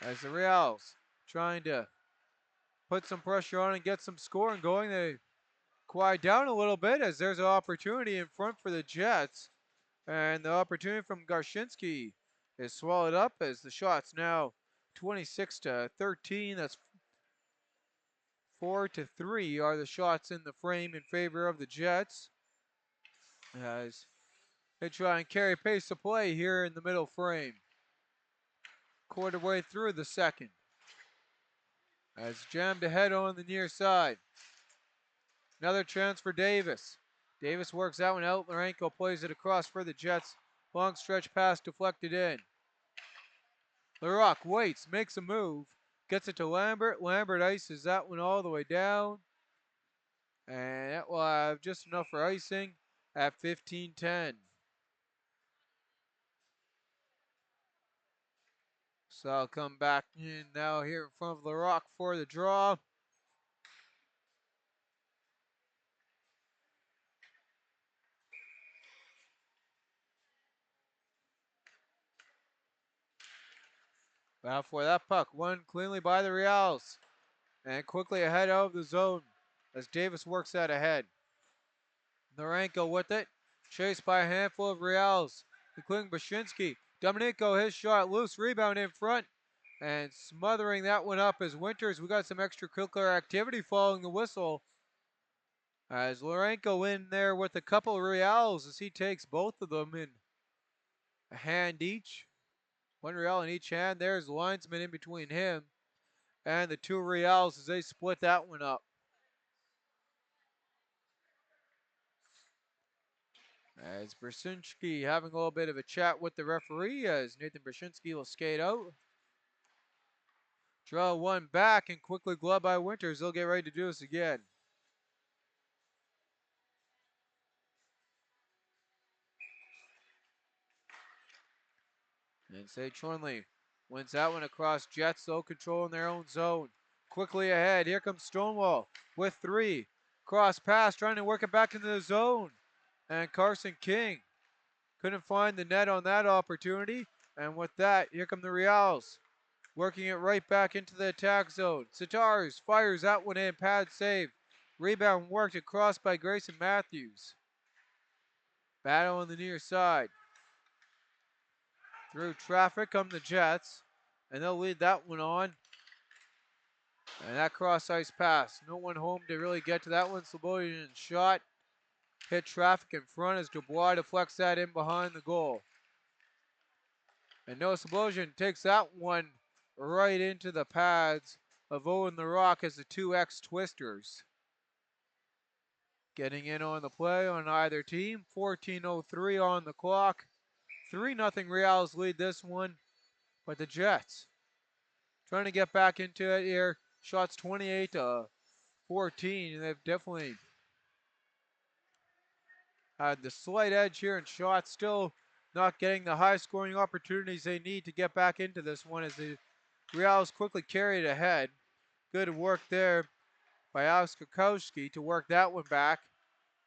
As the Riels trying to put some pressure on and get some scoring going. They quiet down a little bit as there's an opportunity in front for the Jets. And the opportunity from Garshinsky is swallowed up as the shot's now 26-13. That's 4-3 are the shots in the frame in favor of the Jets. As they try and carry pace of play here in the middle frame. Quarter way through the second. As jammed ahead on the near side. Another chance for Davis. Davis works that one out. Larenko plays it across for the Jets. Long stretch pass deflected in. Larocque waits, makes a move. Gets it to Lambert. Lambert ices that one all the way down. And that will have just enough for icing at 15:10. So I'll come back in now here in front of Larocque for the draw. Battle for that puck. Won cleanly by the Riels. And quickly ahead out of the zone as Davis works that ahead. Larenko with it. Chased by a handful of Riels, including Bashinsky. Domenico, his shot loose. Rebound in front. And smothering that one up as Winters. We got some extracurricular activity following the whistle. As Larenko in there with a couple of Riels as he takes both of them in a hand each. One Riel in each hand. There's the linesman in between him and the two Riels as they split that one up. As Brzezinski having a little bit of a chat with the referee as Nathan Brzezinski will skate out. Draw one back and quickly gloved by Winters. They'll get ready to do this again. And Say Chornley wins that one across. Jets though controlling their own zone. Quickly ahead. Here comes Stonewall with three. Cross pass trying to work it back into the zone. And Carson King couldn't find the net on that opportunity. And with that, here come the Riels. Working it right back into the attack zone. Sitars fires that one in. Pad save. Rebound worked across by Grayson Matthews. Battle on the near side. Through traffic come the Jets. And they'll lead that one on. And that cross ice pass. No one home to really get to that one. Slobodian shot. Hit traffic in front as Dubois deflects that in behind the goal. And Noah Sabosian takes that one right into the pads of Owen the Rock as the 2X Twisters. Getting in on the play on either team. 14:03 on the clock. 3-0 Riels lead this one. But the Jets trying to get back into it here. Shots 28-14. They've definitely had the slight edge here in shots. Still not getting the high scoring opportunities they need to get back into this one as the Riels quickly carried ahead. Good work there by Alex Kukowski to work that one back.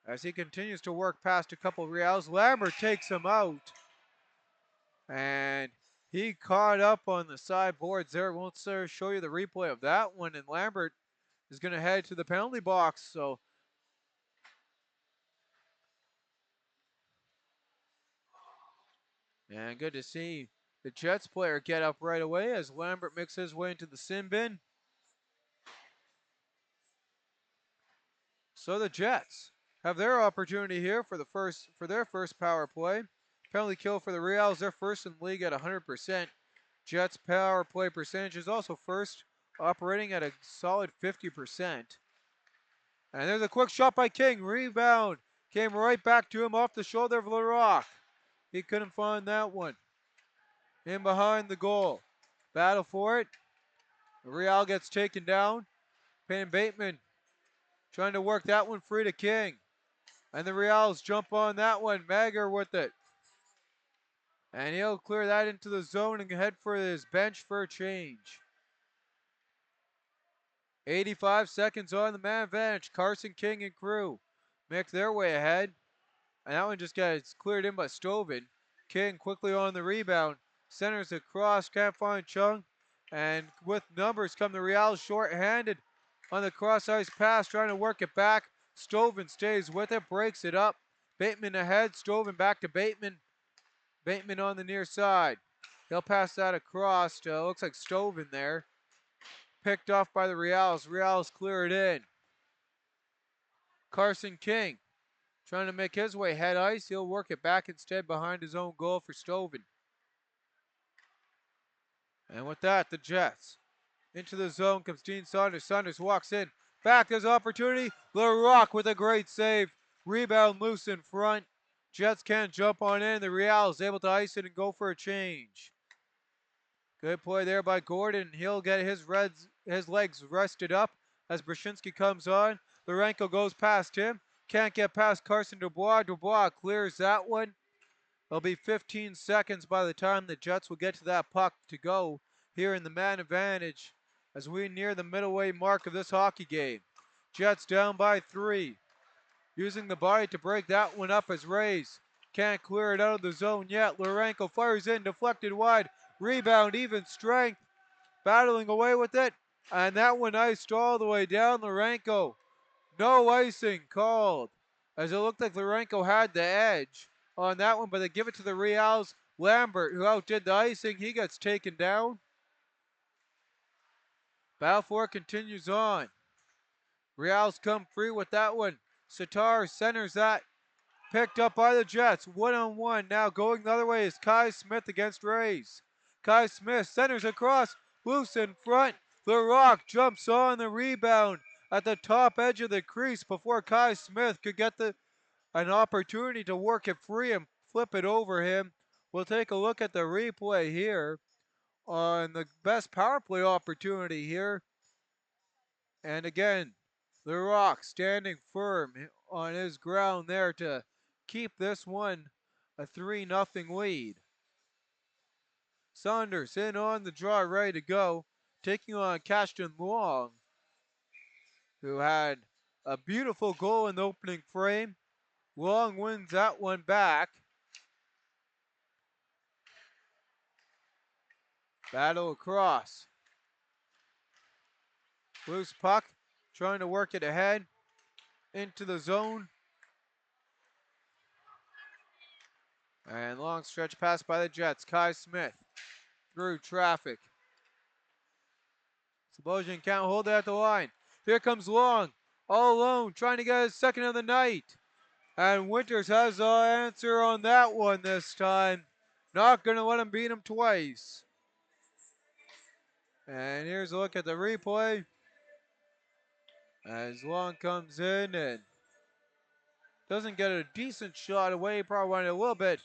As he continues to work past a couple of Riels, Lambert takes him out. And he caught up on the sideboards there. Won't show you the replay of that one. And Lambert is going to head to the penalty box. So and good to see the Jets player get up right away as Lambert makes his way into the sin bin. So the Jets have their opportunity here for their first power play. Penalty kill for the Riels, they're first in the league at 100%. Jets power play percentage is also first, operating at a solid 50%. And there's a quick shot by King. Rebound came right back to him off the shoulder of LaRock. He couldn't find that one. In behind the goal. Battle for it. Riel gets taken down. Payne Bateman trying to work that one free to King. And the Riels jump on that one. Magger with it. And he'll clear that into the zone and head for his bench for a change. 85 seconds on the man advantage. Carson King and crew make their way ahead. And that one just gets cleared in by Stovin. King quickly on the rebound. Centers across, can't find Chung. And with numbers come the Riels short-handed on the cross-ice pass, trying to work it back. Stovin stays with it, breaks it up. Bateman ahead, Stovin back to Bateman. Bateman on the near side. He'll pass that across to, looks like Stovin there. Picked off by the Riels. Riels clear it in. Carson King trying to make his way head ice. He'll work it back instead behind his own goal for Stovin. And with that, the Jets. Into the zone comes Dean Saunders. Saunders walks in. Back, there's opportunity. LaRock with a great save. Rebound loose in front. Jets can't jump on in. The Riels able to ice it and go for a change. Good play there by Gordon. He'll get his legs rested up as Brzezinski comes on. Lorenko goes past him. Can't get past Carson Dubois. Dubois clears that one. It'll be 15 seconds by the time the Jets will get to that puck to go here in the man advantage as we near the middleway mark of this hockey game. Jets down by 3. Using the body to break that one up as Rays can't clear it out of the zone yet. Lorenko fires in, deflected wide. Rebound, even strength. Battling away with it. And that one iced all the way down. Lorenko. No icing called, as it looked like Lorenko had the edge on that one, but they give it to the Riels. Lambert, who outdid the icing, he gets taken down. Battle for it continues on. Riels come free with that one. Sitar centers that. Picked up by the Jets. One-on-one. Now going the other way is Kai Smith against Rays. Kai Smith centers across. Loose in front. LaRock jumps on the rebound at the top edge of the crease before Kai Smith could get an opportunity to work it free and flip it over him. We'll take a look at the replay here on the best power play opportunity here. And again, LaRock standing firm on his ground there to keep this one a 3-0 lead. Saunders in on the draw, ready to go, taking on Cashton Long, who had a beautiful goal in the opening frame. Long wins that one back. Battle across. Loose puck, trying to work it ahead into the zone. And long stretch pass by the Jets. Kai Smith through traffic. Sabosian can't hold it at the line. Here comes Long, all alone, trying to get his second of the night. And Winters has the answer on that one this time. Not going to let him beat him twice. And here's a look at the replay. As Long comes in and doesn't get a decent shot away. Probably wanted a little bit,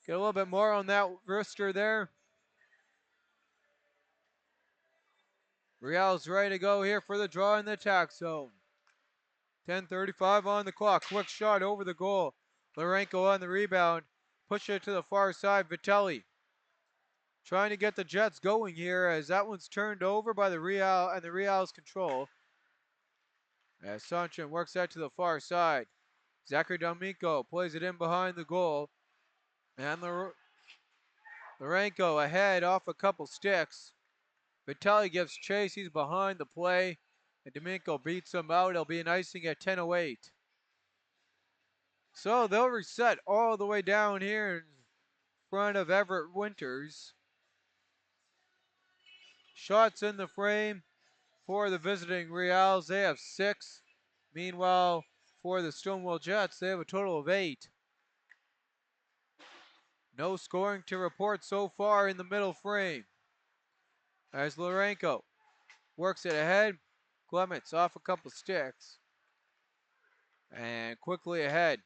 get a little bit more on that wrister there. Riels ready to go here for the draw in the attack zone. 10:35 on the clock. Quick shot over the goal. Larenko on the rebound. Push it to the far side. Vitelli trying to get the Jets going here as that one's turned over by the Riels and the Riels control. As Sanchin works that to the far side. Zachary D'Amico plays it in behind the goal. And Larenko ahead off a couple sticks. Vitelli gives chase. He's behind the play. And D'Amico beats him out. It'll be an icing at 10:08. So they'll reset all the way down here in front of Everett Winters. Shots in the frame for the visiting Riels. They have 6. Meanwhile, for the Stonewall Jets, they have a total of 8. No scoring to report so far in the middle frame. As Larenko works it ahead. Clements off a couple sticks. And quickly ahead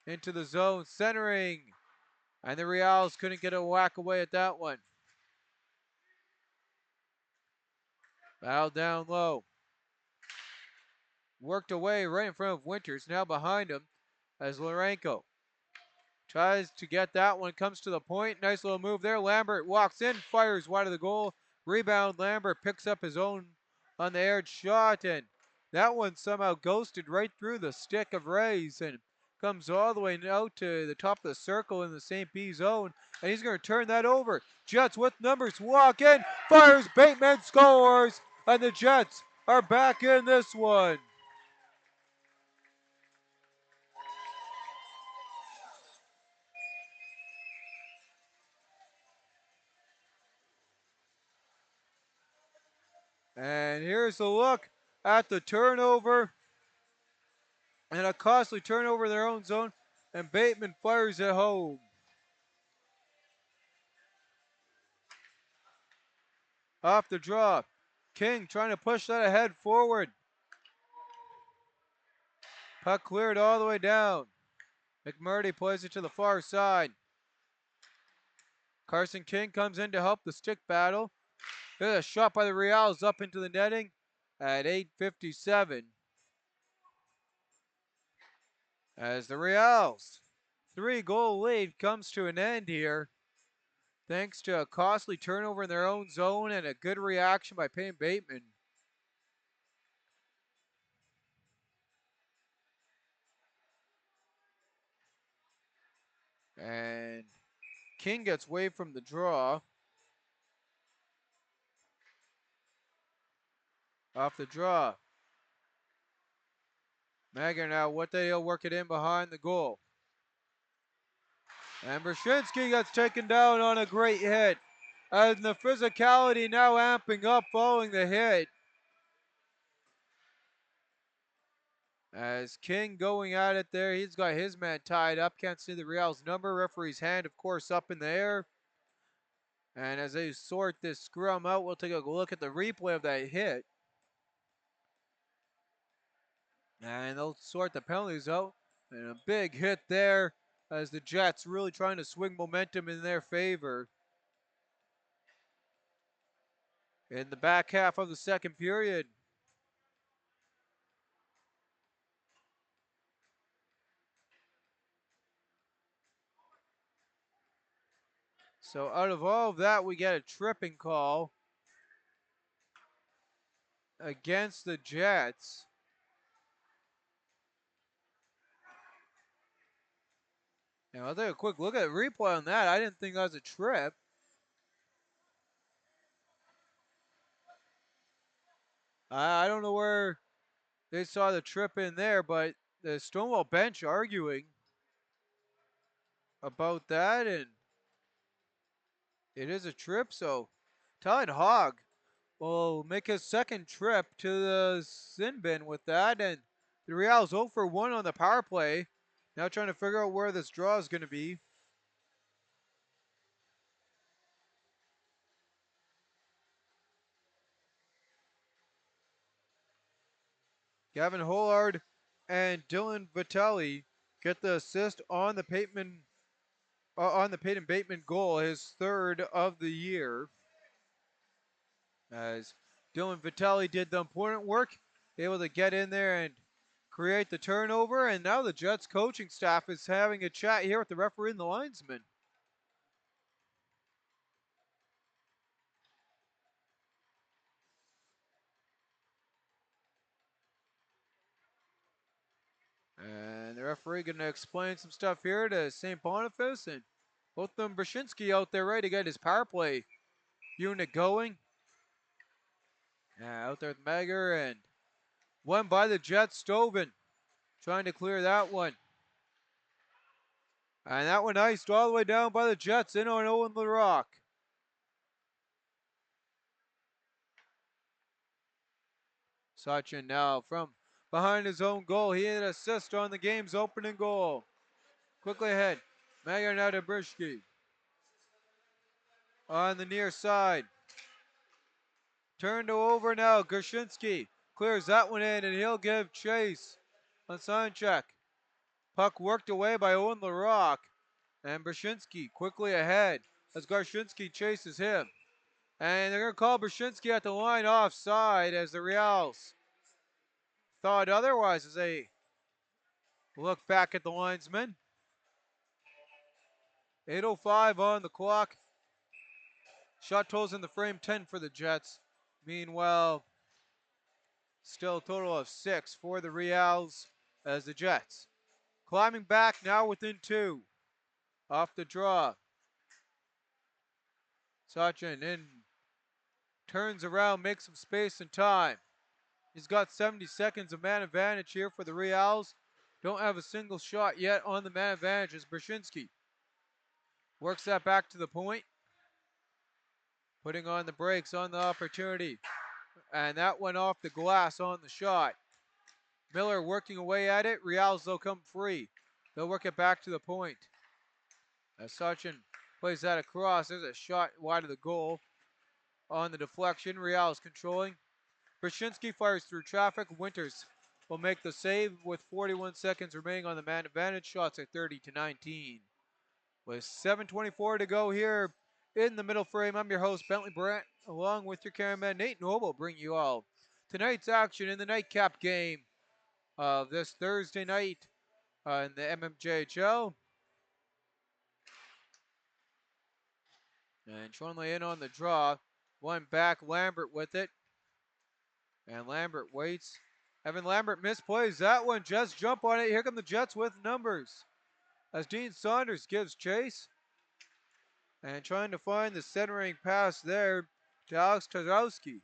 into the zone, centering. And the Riels couldn't get a whack away at that one. Foul down low. Worked away right in front of Winters, now behind him as Larenko tries to get that one, comes to the point. Nice little move there. Lambert walks in, fires wide of the goal. Rebound, Lambert picks up his own on the aired shot, and that one somehow ghosted right through the stick of Riels and comes all the way out to the top of the circle in the St. P zone, and he's going to turn that over. Jets with numbers, walk in, fires, Bateman scores, and the Jets are back in this one. And here's a look at the turnover. And a costly turnover in their own zone. And Bateman fires it home. Off the draw. King trying to push that ahead forward. Puck cleared all the way down. McMurdy plays it to the far side. Carson King comes in to help the stick battle. There's a shot by the Riels up into the netting at 8:57. As the Riels 3-goal lead comes to an end here, thanks to a costly turnover in their own zone and a good reaction by Payne Bateman. And King gets away from the draw. Off the draw. Mager now, what they'll work it in behind the goal. And Brzezinski gets taken down on a great hit. And the physicality now amping up following the hit. As King going at it there, he's got his man tied up. Can't see the Riels number. Referee's hand, of course, up in the air. And as they sort this scrum out, we'll take a look at the replay of that hit. And they'll sort the penalties out. And a big hit there as the Jets really trying to swing momentum in their favor. In the back half of the second period. So out of all of that, we get a tripping call against the Jets. And I'll take a quick look at the replay on that. I didn't think that was a trip. I don't know where they saw the trip in there, but the Stonewall bench arguing about that, and it is a trip. So Todd Hogg will make his second trip to the sin bin with that, and the Riels 0 for 1 on the power play. Now trying to figure out where this draw is going to be. Gavin Hollard and Dylan Vitale get the assist on the Peyton Bateman goal, his third of the year. As Dylan Vitale did the important work, able to get in there and create the turnover. And now the Jets coaching staff is having a chat here with the referee and the linesman. And the referee going to explain some stuff here to St. Boniface, and both of them Brzezinski out there ready to get his power play unit going. Out there with Megger, and one by the Jets, Stoven trying to clear that one. And that one iced all the way down by the Jets in on Owen LaRock. Sachin now from behind his own goal. He had an assist on the game's opening goal. Quickly ahead. Megger now to Brishki. On the near side. Turned over now. Gershinsky clears that one in, and he'll give chase on sign check. Puck worked away by Owen LaRock. And Brzezinski quickly ahead as Garshinsky chases him. And they're going to call Brzezinski at the line offside as the Riels thought otherwise as they look back at the linesman. 8:05 on the clock. Shot totals in the frame, 10 for the Jets. Meanwhile, still a total of 6 for the Riels as the Jets climbing back now within 2. Off the draw. Sachin in, turns around, makes some space and time. He's got 70 seconds of man advantage here for the Riels. Don't have a single shot yet on the man advantage as Brzezinski works that back to the point. Putting on the brakes on the opportunity. And that went off the glass on the shot. Miller working away at it. Riels, they'll come free. They'll work it back to the point. As Sachin plays that across, there's a shot wide of the goal on the deflection. Riels controlling. Brzezinski fires through traffic. Winters will make the save with 41 seconds remaining on the man advantage. Shots at 30-19. With 7:24 to go here in the middle frame, I'm your host, Bentley Brandt, along with your cameraman, Nate Noble, bring you all tonight's action in the nightcap game of this Thursday night in the MMJHL. And Schwanley in on the draw. One back, Lambert with it. And Lambert waits. Evan Lambert misplays that one. Jets jump on it. Here come the Jets with numbers. As Dean Saunders gives chase. And trying to find the centering pass there to Alex Kozowski.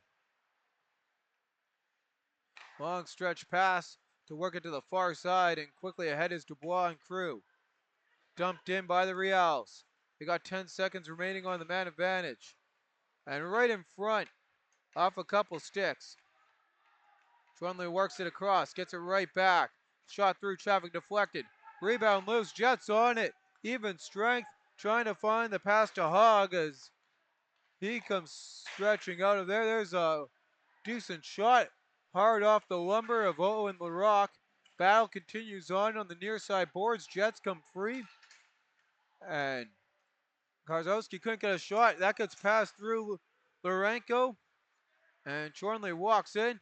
Long stretch pass to work it to the far side, and quickly ahead is Dubois and crew. Dumped in by the Riels. They got 10 seconds remaining on the man advantage. And right in front, off a couple sticks. Schwanley works it across, gets it right back. Shot through traffic, deflected. Rebound loose, Jets on it. Even strength, trying to find the pass to Hogg as he comes stretching out of there. There's a decent shot, hard off the lumber of Owen LaRock. Battle continues on the near side boards. Jets come free. And Karzowski couldn't get a shot. That gets passed through Lorenko. And Chornley walks in.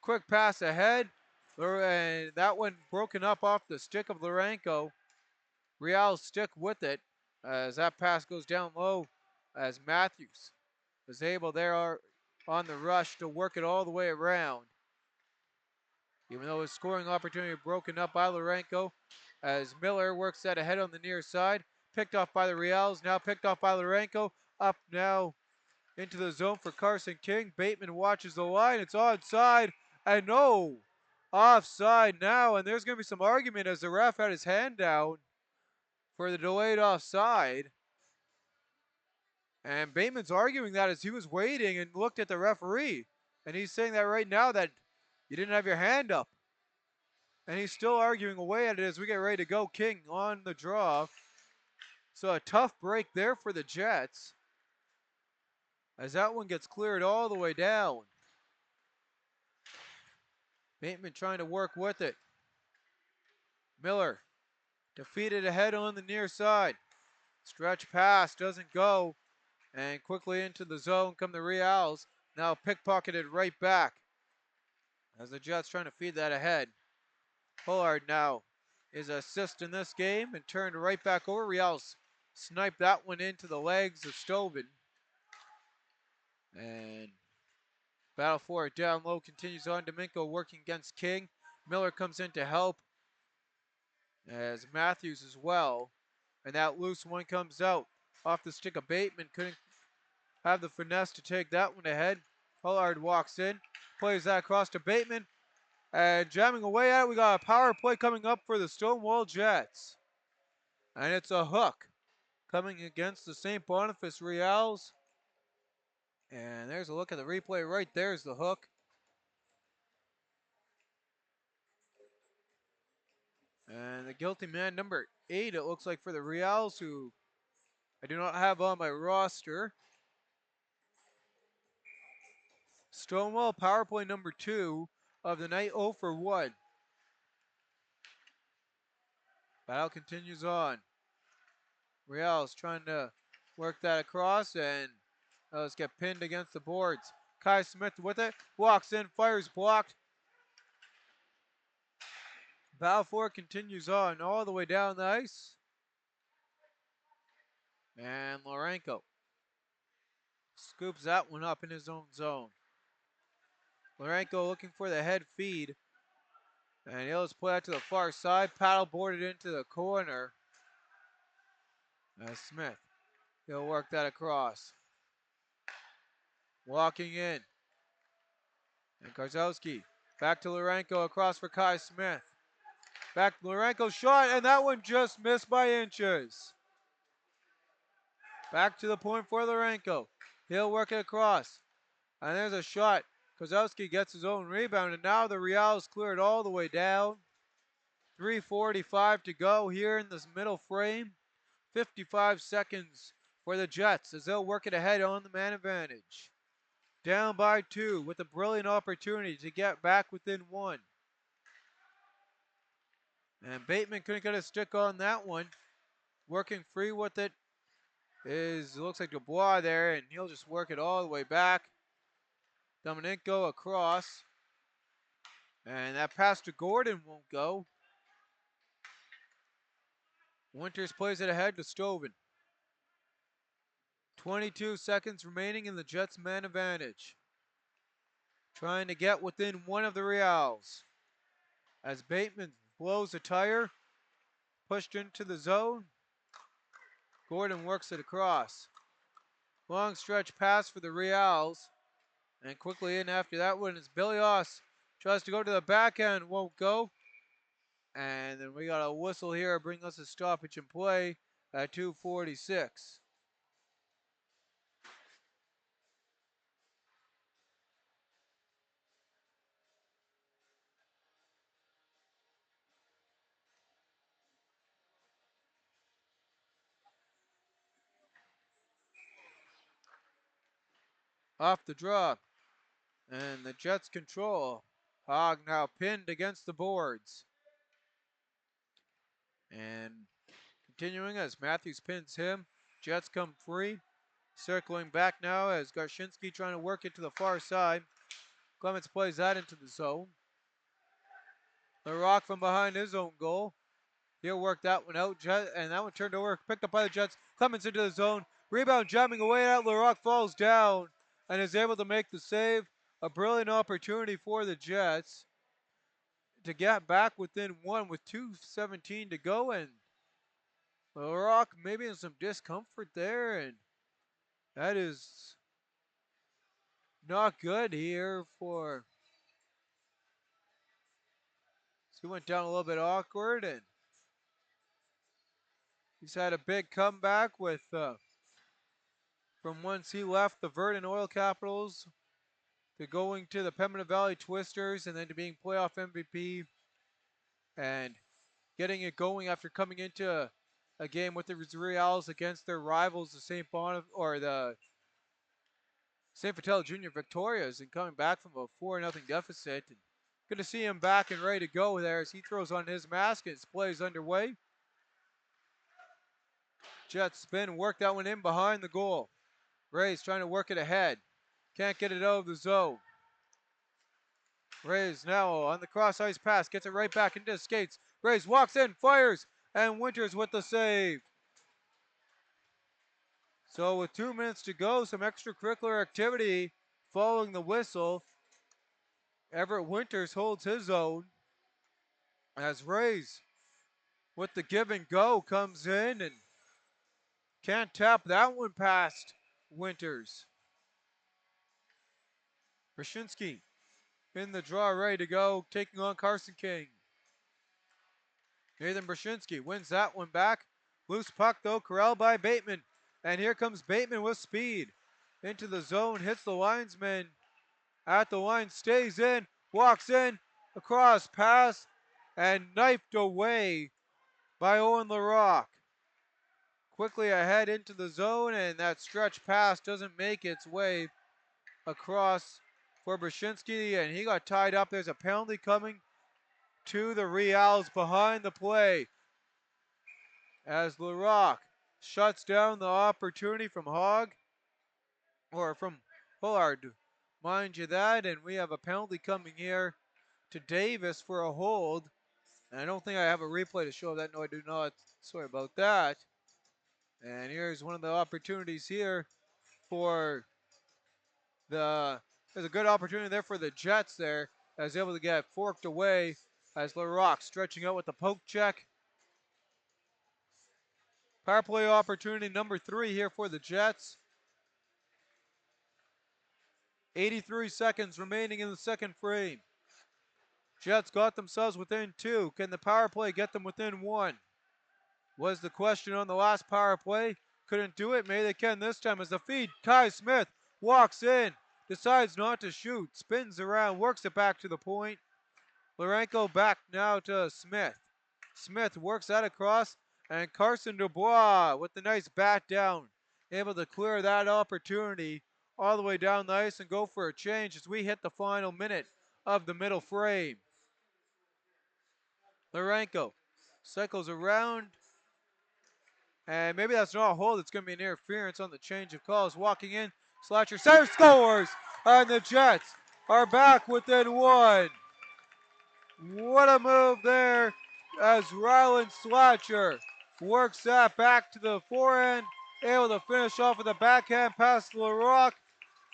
Quick pass ahead. And that one broken up off the stick of Lorenko. Riels stick with it as that pass goes down low as Matthews was able there on the rush to work it all the way around. Even though his scoring opportunity broken up by Lorenko as Miller works that ahead on the near side. Picked off by the Riels, now picked off by Lorenko. Up now into the zone for Carson King. Bateman watches the line. It's onside. And no, offside now. And there's going to be some argument as the ref had his hand down for the delayed offside. And Bateman's arguing that as he was waiting and looked at the referee. And he's saying that right now that you didn't have your hand up. And he's still arguing away at it as we get ready to go. King on the draw. So a tough break there for the Jets. As that one gets cleared all the way down. Bateman trying to work with it. Miller defeated ahead on the near side. Stretch pass doesn't go. And quickly into the zone come the Riels. Now pickpocketed right back. As the Jets trying to feed that ahead. Pollard now is assist in this game and turned right back over. Riels sniped that one into the legs of Stoven. And battle for it down low continues on. Domingo working against King. Miller comes in to help. As Matthews as well. And that loose one comes out off the stick of Bateman. Couldn't have the finesse to take that one ahead. Pollard walks in, plays that across to Bateman. And jamming away at it, we got a power play coming up for the Stonewall Jets. And it's a hook coming against the St. Boniface Riels. And there's a look at the replay. Right there's the hook. And the guilty man, number 8, it looks like, for the Riels, who I do not have on my roster. Stonewall power play number 2 of the night, 0 for 1. Battle continues on. Riels trying to work that across, and let's get pinned against the boards. Kai Smith with it, walks in, fires blocked. Battle for it continues on all the way down the ice. And Lorenko scoops that one up in his own zone. Lorenko looking for the head feed. And he'll just play that to the far side. Paddle boarded into the corner. Smith, he'll work that across. Walking in. And Karzowski back to Lorenko across for Kai Smith. Back to Lorenko shot, and that one just missed by inches. Back to the point for Lorenko. He'll work it across. And there's a shot. Kozowski gets his own rebound, and now the Riels cleared all the way down. 3:45 to go here in this middle frame. 55 seconds for the Jets as they'll work it ahead on the man advantage. Down by 2 with a brilliant opportunity to get back within 1. And Bateman couldn't get a stick on that one. Working free with it looks like Dubois there, and he'll just work it all the way back. Dominico across. And that pass to Gordon won't go. Winters plays it ahead to Stoven. 22 seconds remaining in the Jets' man advantage. Trying to get within 1 of the Riels. As Bateman blows a tire, pushed into the zone. Gordon works it across. Long stretch pass for the Riels. And quickly in after that one is Bilios. Tries to go to the backhand, won't go. And then we got a whistle here, bring us a stoppage in play at 2:46. Off the draw. And the Jets control. Hogg now pinned against the boards. And continuing as Matthews pins him. Jets come free. Circling back now as Garshinsky trying to work it to the far side. Clements plays that into the zone. The rock from behind his own goal. He'll work that one out, and that one turned over, picked up by the Jets. Clements into the zone. Rebound jamming away at LaRock falls down and is able to make the save. A brilliant opportunity for the Jets to get back within 1 with 2:17 to go, and LaRock maybe in some discomfort there, and that is not good here for. So he went down a little bit awkward, and he's had a big comeback with from once he left the Verdant Oil Capitals to going to the Pembina Valley Twisters and then to being playoff MVP and getting it going after coming into a game with the Riels against their rivals, the St. Vital Junior Victorias, and coming back from a 4-0 deficit and Good to see him back and ready to go there as he throws on his mask and his play is underway. Jet spin, work that one in behind the goal. Riels trying to work it ahead. Can't get it out of the zone. Riels now on the cross ice pass, gets it right back into his skates. Riels walks in, fires, and Winters with the save. So with 2 minutes to go, some extracurricular activity following the whistle. Everett Winters holds his own as Riels with the give and go comes in and can't tap that one past Winters. Brzezinski in the draw, ready to go, taking on Carson King. Nathan Brzezinski wins that one back. Loose puck though, corralled by Bateman. And here comes Bateman with speed. Into the zone, hits the linesman. At the line, stays in, walks in, across, pass, and knifed away by Owen LaRock. Quickly ahead into the zone, and that stretch pass doesn't make its way across for Brzezinski, and he got tied up. There's a penalty coming to the Riels behind the play as LaRock shuts down the opportunity from Hogg, or from Hullard, mind you that, and we have a penalty coming here to Davis for a hold. And I don't think I have a replay to show that. No, I do not. Sorry about that. And here's one of the opportunities here for there's a good opportunity there for the Jets there. I was able to get forked away as LaRock stretching out with the poke check. Power play opportunity number 3 here for the Jets. 83 seconds remaining in the second frame. Jets got themselves within 2. Can the power play get them within 1? Was the question on the last power play. Couldn't do it. Maybe they can this time as the feed. Kai Smith walks in, decides not to shoot, spins around, works it back to the point. Larenko back now to Smith. Smith works that across, and Carson Dubois with the nice bat down, able to clear that opportunity all the way down the ice and go for a change as we hit the final minute of the middle frame. Larenko cycles around, and maybe that's not a hold. It's going to be an interference on the change of calls. Walking in, Slatcher center scores, and the Jets are back within 1. What a move there as Ryland Slatcher works that back to the forehand, able to finish off with a backhand pass to LaRock.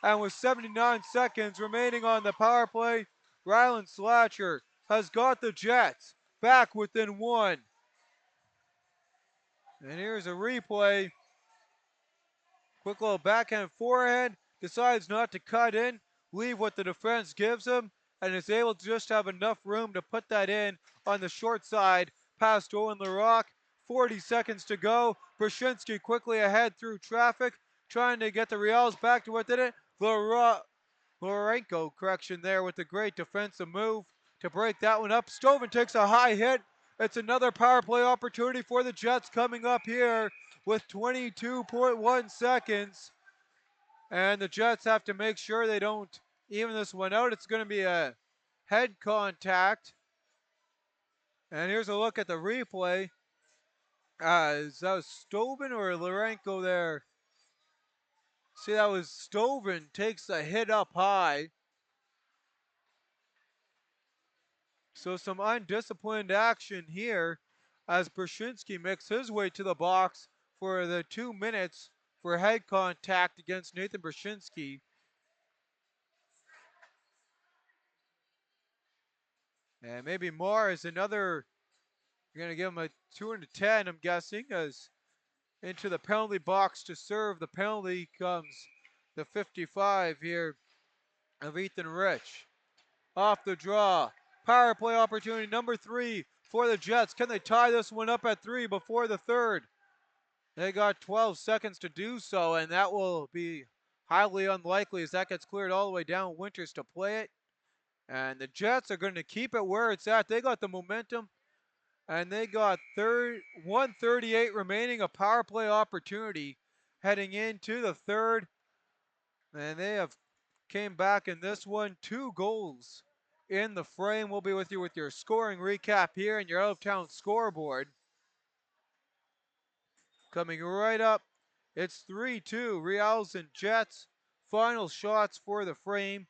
And with 79 seconds remaining on the power play, Ryland Slatcher has got the Jets back within 1. And here's a replay. Quick little backhand forehand, decides not to cut in, leave what the defense gives him, and is able to just have enough room to put that in on the short side past Owen LaRock. 40 seconds to go. Brzezinski quickly ahead through traffic, trying to get the Riels back to within it. Lorenko, correction there, with a great defensive move to break that one up. Stoven takes a high hit. It's another power play opportunity for the Jets coming up here with 22.1 seconds. And the Jets have to make sure they don't even this one out. It's going to be a head contact. And here's a look at the replay. Is that was Stoven or Lorenko there? See, that was Stoven takes a hit up high. So some undisciplined action here as Brzezinski makes his way to the box for the 2 minutes for head contact against Nathan Brzezinski. And maybe more is another, you're going to give him a 2 and a 10, I'm guessing, as into the penalty box to serve the penalty comes the 55 here of Ethan Rich. Off the draw. Power play opportunity number 3 for the Jets. Can they tie this one up at 3 before the third? They got 12 seconds to do so, and that will be highly unlikely as that gets cleared all the way down Winters to play it. And the Jets are going to keep it where it's at. They got the momentum, and they got 138 remaining, a power play opportunity heading into the third. And they have came back in this one, 2 goals in the frame. We'll be with you with your scoring recap here and your out-of-town scoreboard. Coming right up, it's 3-2, Riels and Jets. Final shots for the frame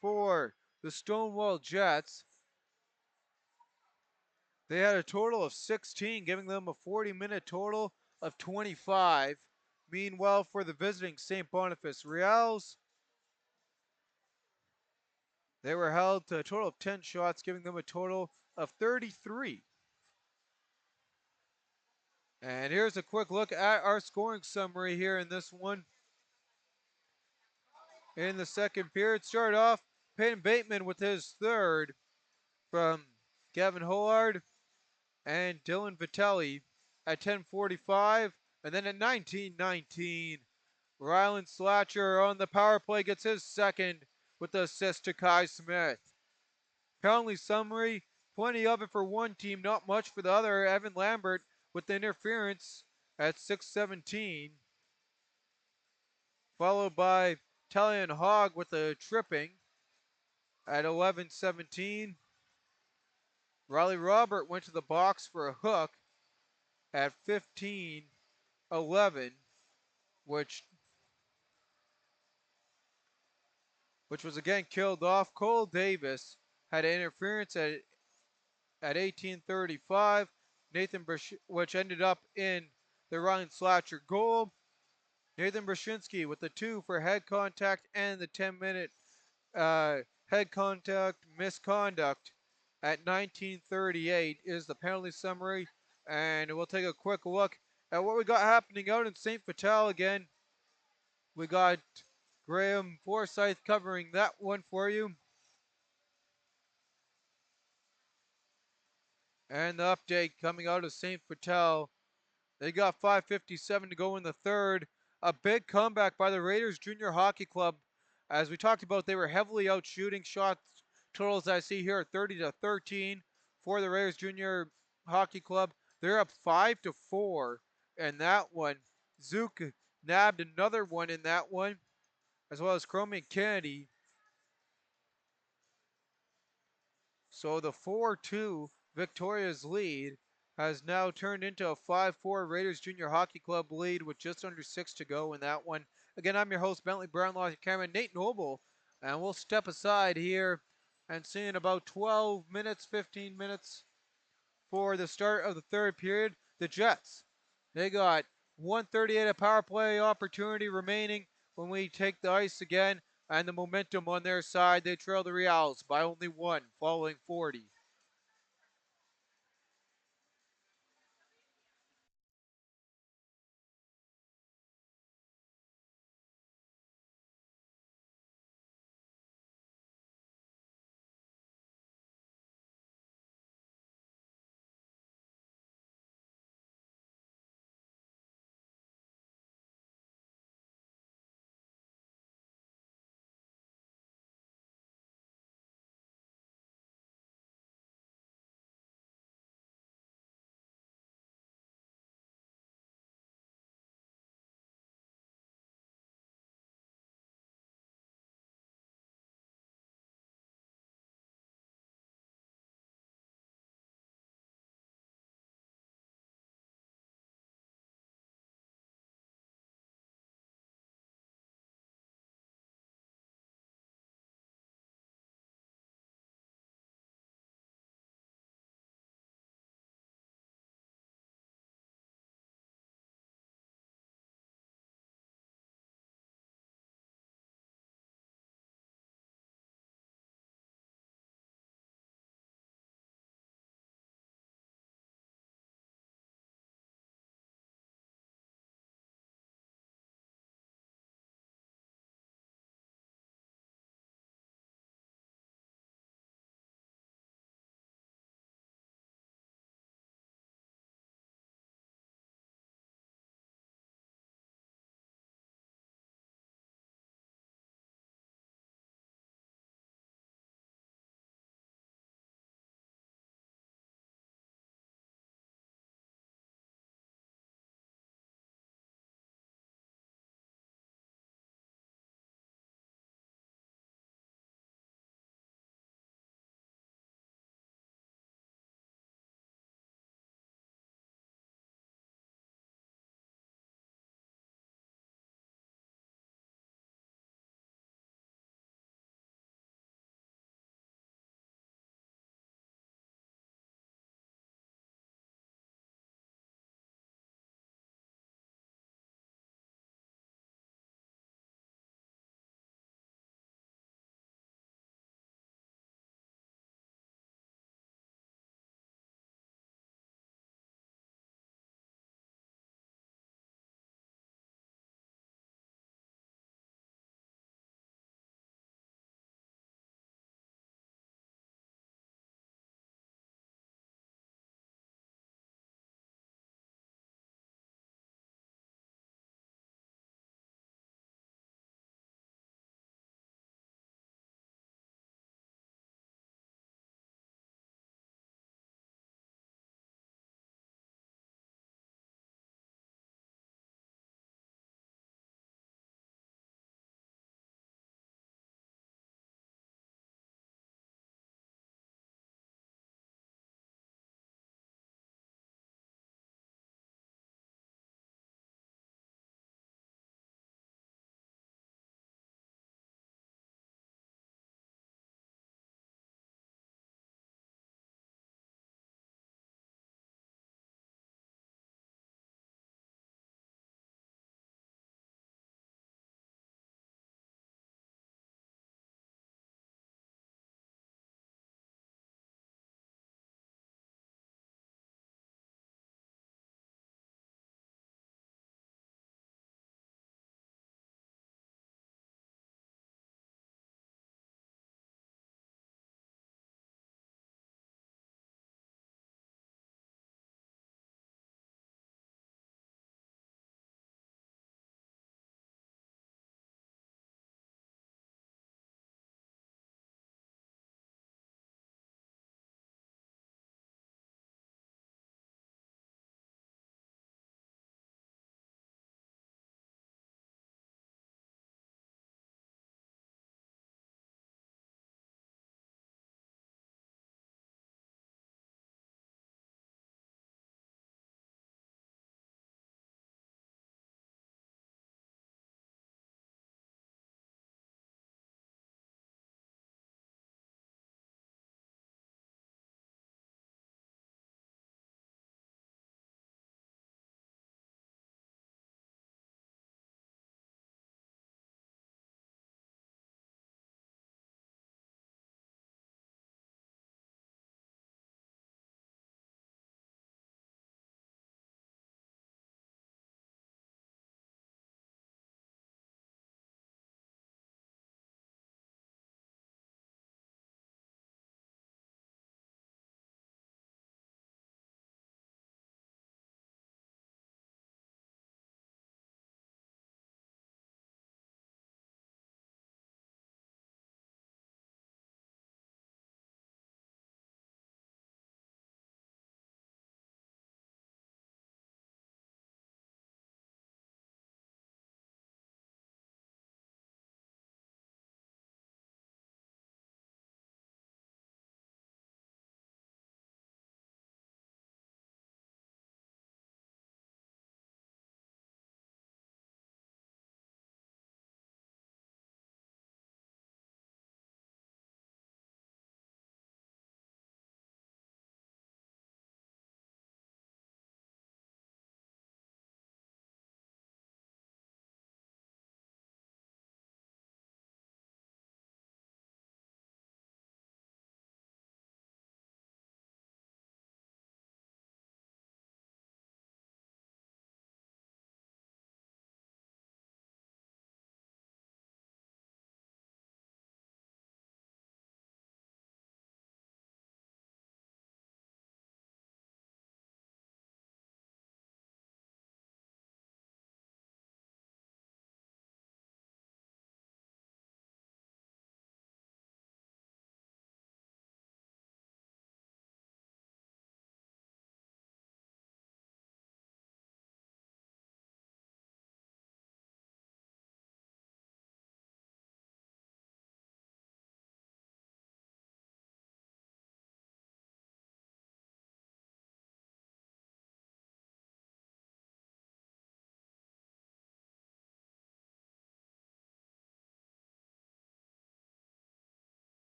for the Stonewall Jets. They had a total of 16, giving them a 40-minute total of 25. Meanwhile, for the visiting St. Boniface Riels, they were held to a total of 10 shots, giving them a total of 33. And here's a quick look at our scoring summary here in this one. In the second period, started off Peyton Bateman with his third from Gavin Hollard and Dylan Vitelli at 10:45. And then at 19:19, Rylan Slatcher on the power play gets his second with the assist to Kai Smith. Penalty summary, plenty of it for one team, not much for the other. Evan Lambert with the interference at 6:17, followed by Talion Hogg with the tripping at 11:17. Riley Robert went to the box for a hook at 15:11, which was again killed off. Cole Davis had an interference at 18:35. Which ended up in the Ryan Slatcher goal. Nathan Brashinsky with the 2 for head contact and the 10-minute head contact misconduct at 19:38 is the penalty summary. And we'll take a quick look at what we got happening out in St. Vital again. We got Graham Forsyth covering that one for you. And the update coming out of St. Vital. They got 5:57 to go in the third. A big comeback by the Raiders Junior Hockey Club. As we talked about, they were heavily out shooting. Shots totals I see here are 30-13 for the Raiders Junior Hockey Club. They're up 5-4 in that one. Zook nabbed another one in that one, as well as Chromie Kennedy. So the 4-2 Victoria's lead has now turned into a 5-4 Raiders Junior Hockey Club lead with just under 6 to go in that one. Again, I'm your host, Bentley Brownlaw, your cameraman, Nate Noble, and we'll step aside here and see in about 12 minutes, 15 minutes for the start of the third period. The Jets, they got 1:38 a power play opportunity remaining when we take the ice again, and the momentum on their side. They trail the Riels by only 1, following 40.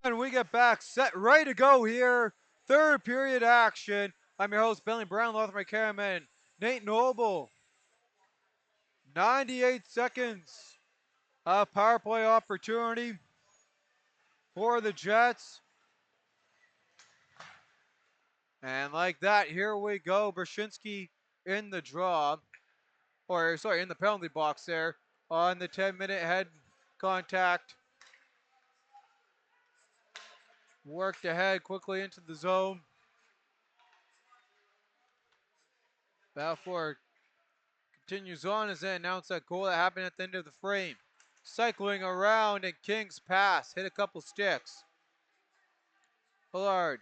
And we get back, set, ready to go here. Third period action. I'm your host, Bentley Brown, along with my cameraman, Nate Noble. 98 seconds of power play opportunity for the Jets. And like that, here we go. Brzezinski in the draw, or sorry, in the penalty box there on the 10-minute head contact. Worked ahead quickly into the zone. Balfour continues on as they announce that goal that happened at the end of the frame. Cycling around, and King's pass hit a couple sticks. Hillard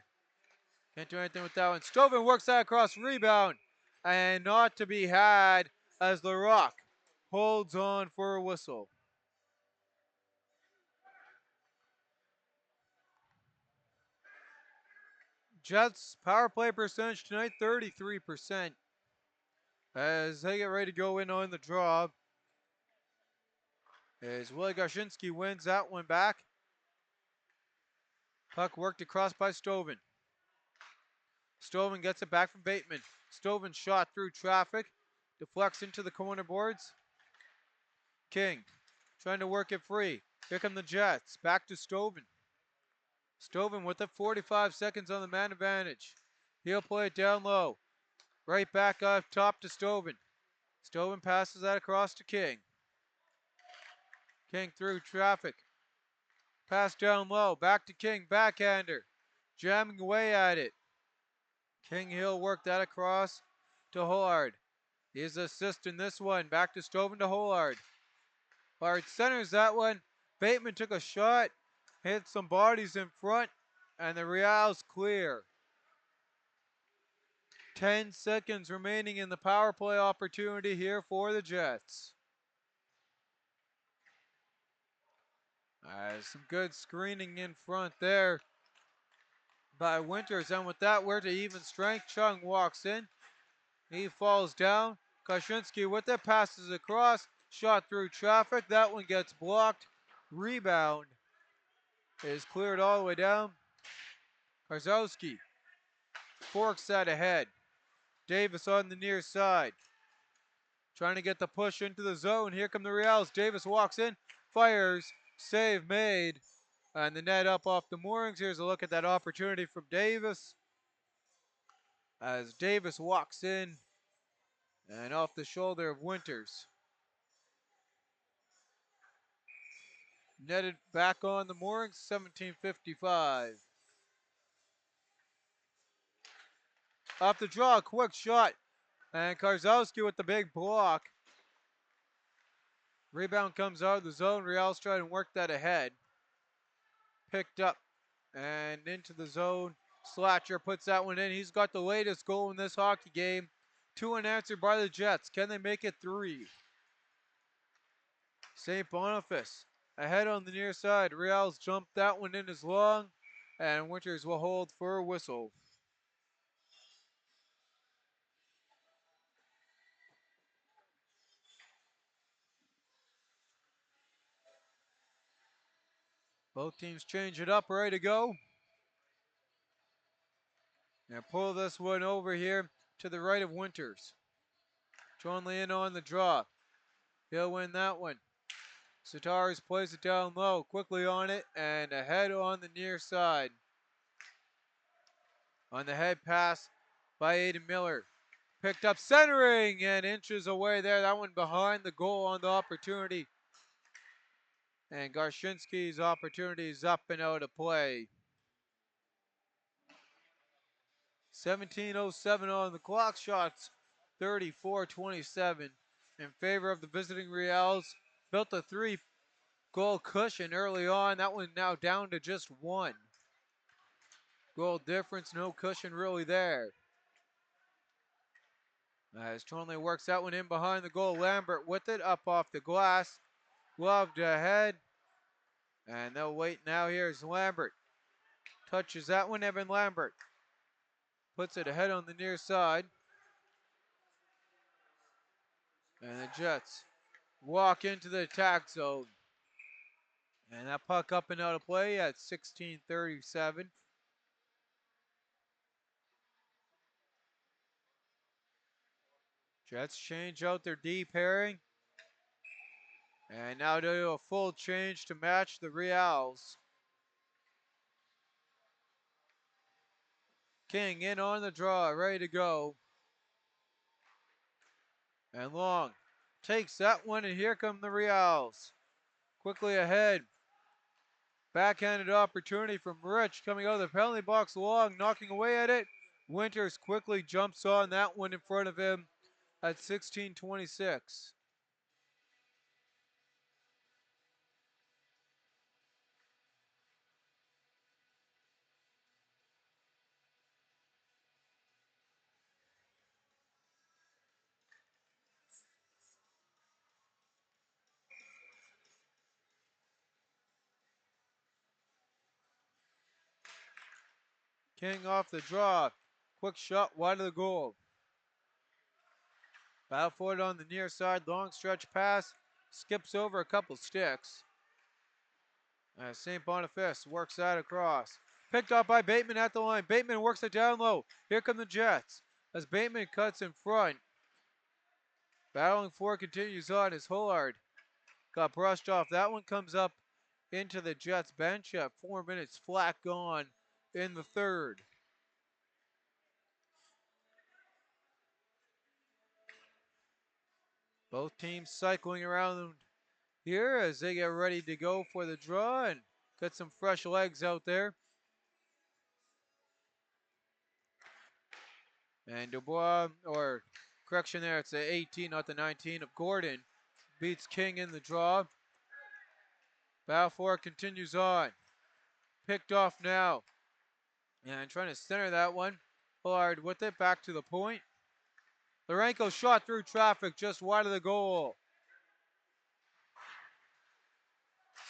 can't do anything with that one. Stovin works that across, rebound, and not to be had as the Rock holds on for a whistle. Jets power play percentage tonight, 33%. As they get ready to go in on the draw, as Willie Garshinsky wins that one back. Puck worked across by Stovin. Stovin gets it back from Bateman. Stovin shot through traffic, deflects into the corner boards. King trying to work it free. Here come the Jets. Back to Stovin. Stovin with it, 45 seconds on the man advantage. He'll play it down low. Right back up top to Stovin. Stovin passes that across to King. King through traffic. Pass down low. Back to King. Backhander. Jamming away at it. King Hill worked that across to Hollard. His assist in this one. Back to Stovin to Hollard. Hollard centers that one. Bateman took a shot. Hit some bodies in front. And the Riels clear. 10 seconds remaining in the power play opportunity here for the Jets. Some good screening in front there by Winters. And with that, we're to even strength. Chung walks in. He falls down. Kaczynski with it, passes across. Shot through traffic. That one gets blocked. Rebound is cleared all the way down. Karzowski forks that ahead. Davis on the near side. Trying to get the push into the zone. Here come the Riels. Davis walks in, fires, save made, and the net up off the moorings. Here's a look at that opportunity from Davis. As Davis walks in and off the shoulder of Winters. Netted back on the moorings, 17:55. Off the draw, quick shot. And Karzowski with the big block. Rebound comes out of the zone. Riels trying to work that ahead. Picked up and into the zone. Slatcher puts that one in. He's got the latest goal in this hockey game. 2 unanswered by the Jets. Can they make it 3? St. Boniface ahead on the near side. Riels jumped that one in as long. And Winters will hold for a whistle. Both teams change it up, ready to go. And pull this one over here to the right of Winters. Tronley in on the draw. He'll win that one. Sitaris plays it down low, quickly on it, and ahead on the near side. On the head pass by Aiden Miller. Picked up centering and inches away there. That one behind the goal on the opportunity. And Garshinsky's opportunity is up and out of play. 17:07 on the clock. Shots 34-27 in favor of the visiting Riels. Built a 3-goal cushion early on. That one now down to just 1. Goal difference, no cushion really there. As Tronley works that one in behind the goal. Lambert with it, up off the glass. Gloved ahead. And they'll wait now. Here's Lambert. Touches that one, Evan Lambert. Puts it ahead on the near side. And the Jets walk into the attack zone. And that puck up and out of play at 16:37. Jets change out their D pairing. And now do a full change to match the Riels. King in on the draw, ready to go. And Long takes that one, and here come the Riels. Quickly ahead. Backhanded opportunity from Rich coming out of the penalty box. Long knocking away at it. Winters quickly jumps on that one in front of him at 16:26. King off the draw. Quick shot wide of the goal. Battle for it on the near side. Long stretch pass. Skips over a couple sticks. As St. Boniface works that across. Picked up by Bateman at the line. Bateman works it down low. Here come the Jets. As Bateman cuts in front. Battling for it continues on as Hullard got brushed off. That one comes up into the Jets bench at 4 minutes flat gone in the third. Both teams cycling around here as they get ready to go for the draw and get some fresh legs out there. And Dubois, or correction there, it's the 18, not the 19 of Gordon, beats King in the draw. Battle for it continues on. Picked off now. And trying to center that one. Hullard with it, back to the point. Lourenco shot through traffic just wide of the goal.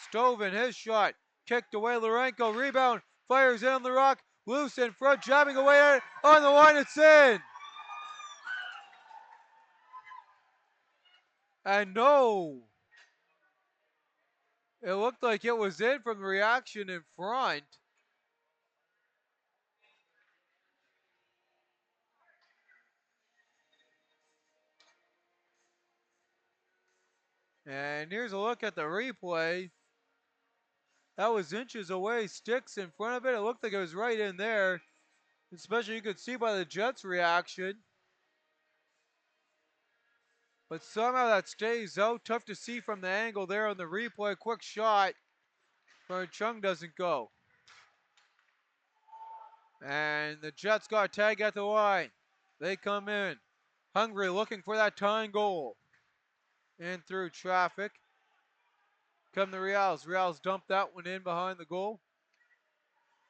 Stoven, his shot, kicked away. Lourenco, rebound, fires in on the rock, loose in front, jabbing away at it, on the line, it's in. And no, it looked like it was in from the reaction in front. And here's a look at the replay. That was inches away, sticks in front of it. It looked like it was right in there. Especially you could see by the Jets' reaction. But somehow that stays out. Tough to see from the angle there on the replay. Quick shot. But Chung doesn't go. And the Jets got a tag at the line. They come in. Hungry, looking for that tying goal. In through traffic. Come the Riels. Riels dumped that one in behind the goal.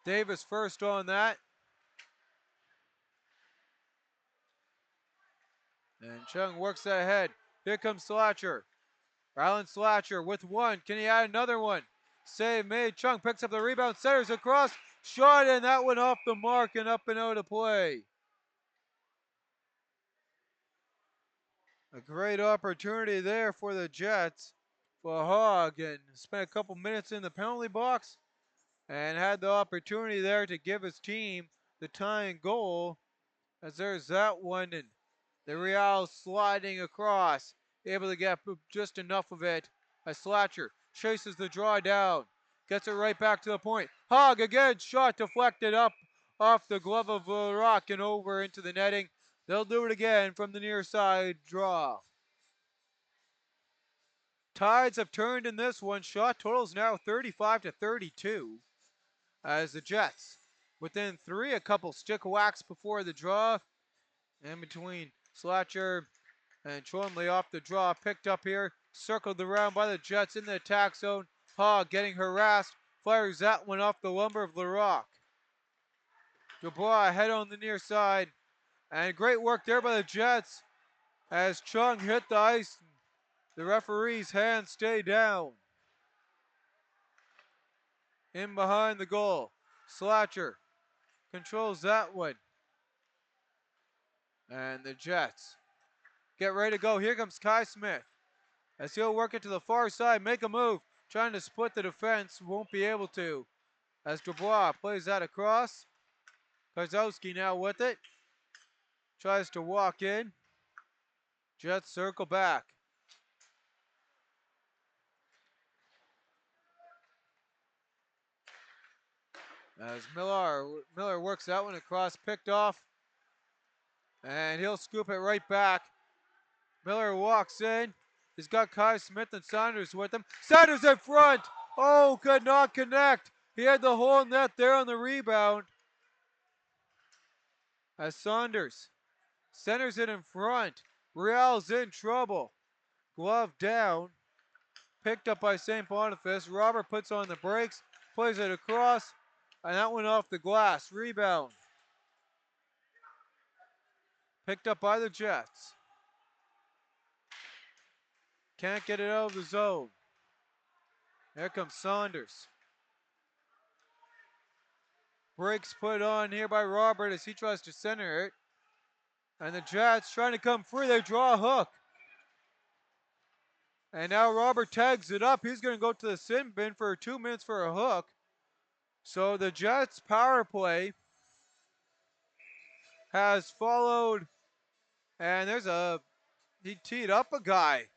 Davis first on that. And Chung works that ahead. Here comes Slatcher. Rylan Slatcher with one. Can he add another one? Save made. Chung picks up the rebound, centers across. Shot, and that one off the mark and up and out of play. A great opportunity there for the Jets. For Hogg, and spent a couple minutes in the penalty box and had the opportunity there to give his team the tying goal. As there's that one, and the Riels sliding across, able to get just enough of it. As Slatcher chases the draw down, gets it right back to the point. Hogg again, shot deflected up off the glove of Rock and over into the netting. They'll do it again from the near side draw. Tides have turned in this one. Shot totals now 35-32 as the Jets within three. A couple stick whacks before the draw. In between Slatcher and Chormley off the draw. Picked up here. Circled around by the Jets in the attack zone. Hogg getting harassed. Fires that one off the lumber of Larock. Dubois ahead on the near side. And great work there by the Jets as Chung hit the ice. The referee's hands stay down. In behind the goal. Slatcher controls that one. And the Jets get ready to go. Here comes Kai Smith as he'll work it to the far side, make a move. trying to split the defense, won't be able to. As Dubois plays that across. Karzowski now with it. Tries to walk in. Jets circle back. As Miller works that one across, picked off. And he'll scoop it right back. Miller walks in. He's got Kai Smith and Saunders with him. Saunders in front. Oh, could not connect. He had the whole net there on the rebound. As Saunders centers it in front. Riels in trouble. Glove down. Picked up by St. Boniface. Robert puts on the brakes. Plays it across. And that went off the glass. Rebound. Picked up by the Jets. Can't get it out of the zone. Here comes Saunders. Brakes put on here by Robert as he tries to center it. And the Jets trying to come free. They draw a hook. And now Robert tags it up. He's going to go to the sin bin for 2 minutes for a hook. So the Jets power play has followed. And he teed up a guy.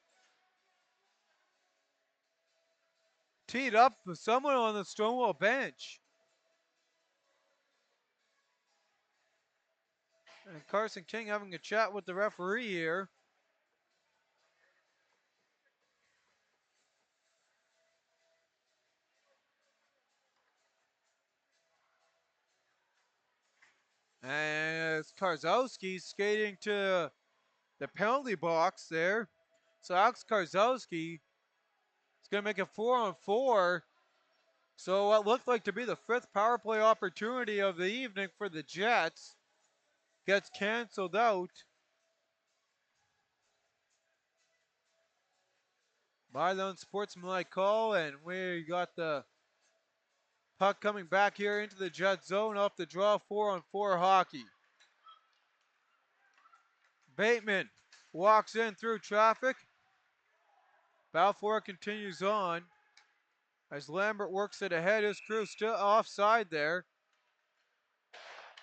Teed up someone on the Stonewall bench. And Carson King having a chat with the referee here. And it's Karzowski skating to the penalty box there. So Alex Karzowski is going to make it 4-on-4. So what looked like to be the 5th power play opportunity of the evening for the Jets gets canceled out by the unsportsmanlike call, and we got the puck coming back here into the Jet zone off the draw. 4-on-4 hockey. Bateman walks in through traffic. Balfour continues on as Lambert works it ahead. His crew still offside there.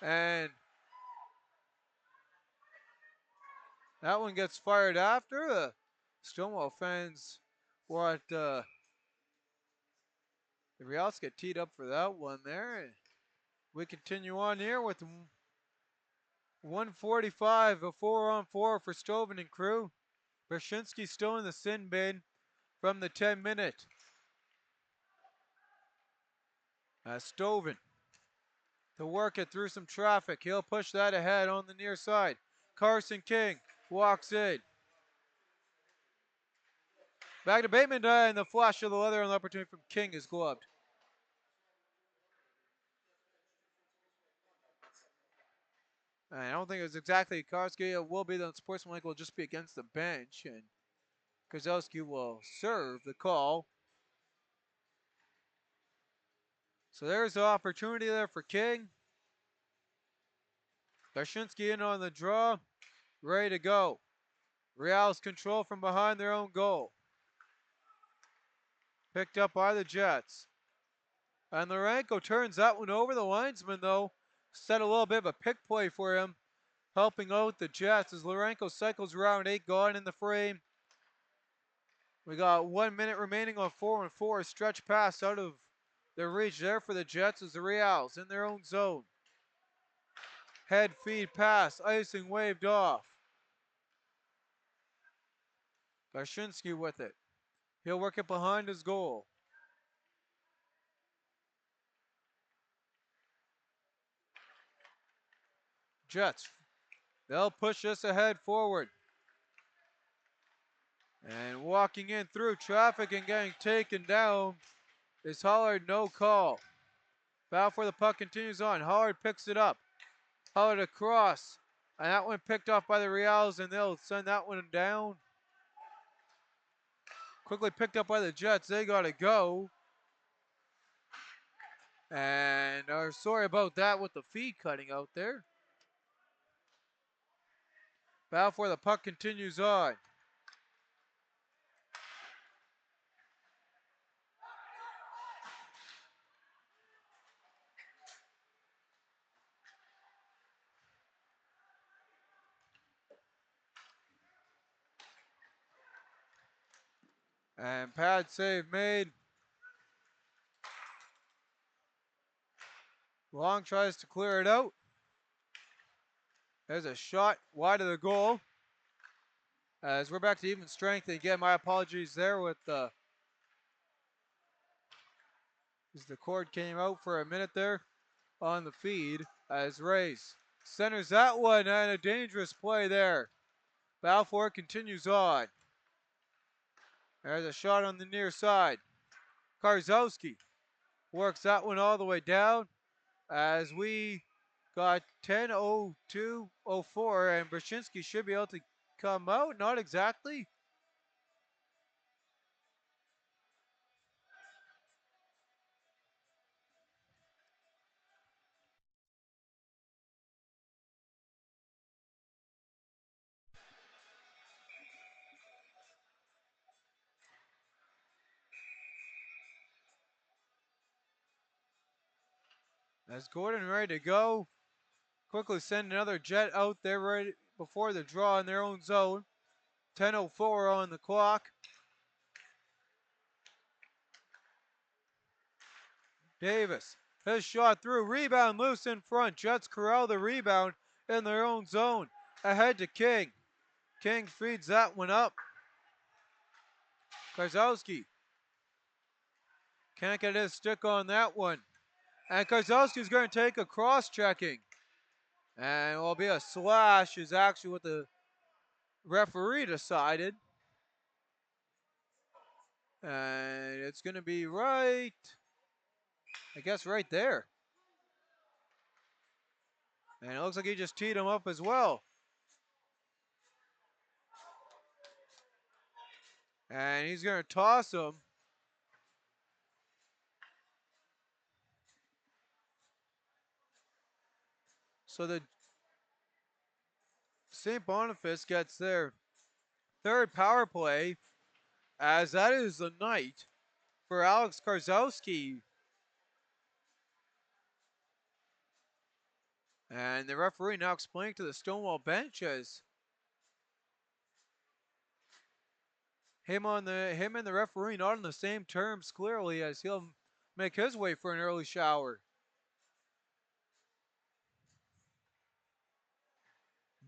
And that one gets fired after. The Stonewall fans what the Riels get teed up for that one there. We continue on here with 1:45, a 4-on-4 for Stoven and crew. Brzezinski still in the sin bin from the 10-minute. Stoven to work it through some traffic. He'll push that ahead on the near side. Carson King walks in. Back to Bateman, and the flash of the leather on the opportunity from King is gloved. And I don't think it was exactly Karski. It will be the unsportsmanlike will just be against the bench, and Kozowski will serve the call. So there's the opportunity there for King. Barshinsky in on the draw, ready to go. Riels control from behind their own goal. Picked up by the Jets. And Lorenko turns that one over. The linesman, though, set a little bit of a pick play for him, helping out the Jets as Lorenko cycles around 8 gone in the frame. We got 1 minute remaining on 4-on-4. Stretch pass out of their reach there for the Jets as the Riels in their own zone. Head feed pass, icing waved off. Barshinsky with it. He'll work it behind his goal. Jets, they'll push this ahead forward. And walking in through traffic and getting taken down is Hollard, no call. Foul for the puck continues on. Hollard picks it up. Hollard across. And that one picked off by the Riels, and they'll send that one down. Quickly picked up by the Jets. They got to go. And sorry about that with the feed cutting out there. Foul for the puck continues on. And pad save made. Long tries to clear it out. There's a shot wide of the goal. As we're back to even strength. And again, my apologies there with the as the cord came out for a minute there on the feed as Riels centers that one and a dangerous play there. Balfour continues on. There's a shot on the near side. Karzowski works that one all the way down as we got 10:02:04 and Brzezinski should be able to come out. Not exactly. As Gordon ready to go. Quickly send another jet out there right before the draw in their own zone. 10:04 on the clock. Davis, his shot through, rebound loose in front. Jets corral the rebound in their own zone. Ahead to King. King feeds that one up. Karzowski can't get his stick on that one. And Karzowski's going to take a cross-checking. And it will be a slash is actually what the referee decided. And it's going to be right, I guess right there. And it looks like he just teed him up as well. And he's going to toss him. So the St. Boniface gets their third power play, as that is the night for Alex Karzowski. And the referee now explaining to the Stonewall bench as him and the referee not on the same terms clearly, as he'll make his way for an early shower.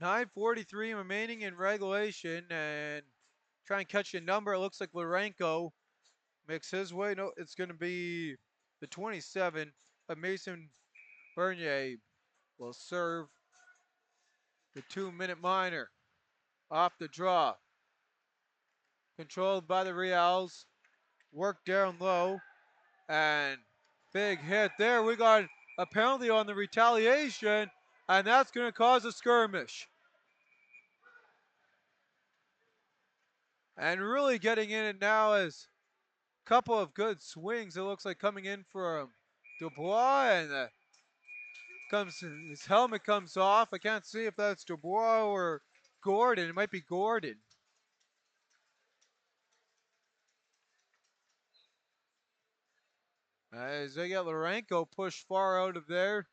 9:43 remaining in regulation, and try and catch a number. It looks like Larenko makes his way. No, it's going to be the 27 of Mason Bernier will serve the 2-minute minor off the draw. Controlled by the Riels. Work down low. And big hit there. We got a penalty on the retaliation, and that's going to cause a skirmish. And really getting in it now is a couple of good swings. It looks like coming in from Dubois, and his helmet comes off. I can't see if that's Dubois or Gordon. It might be Gordon. As they get Larenko pushed far out of there.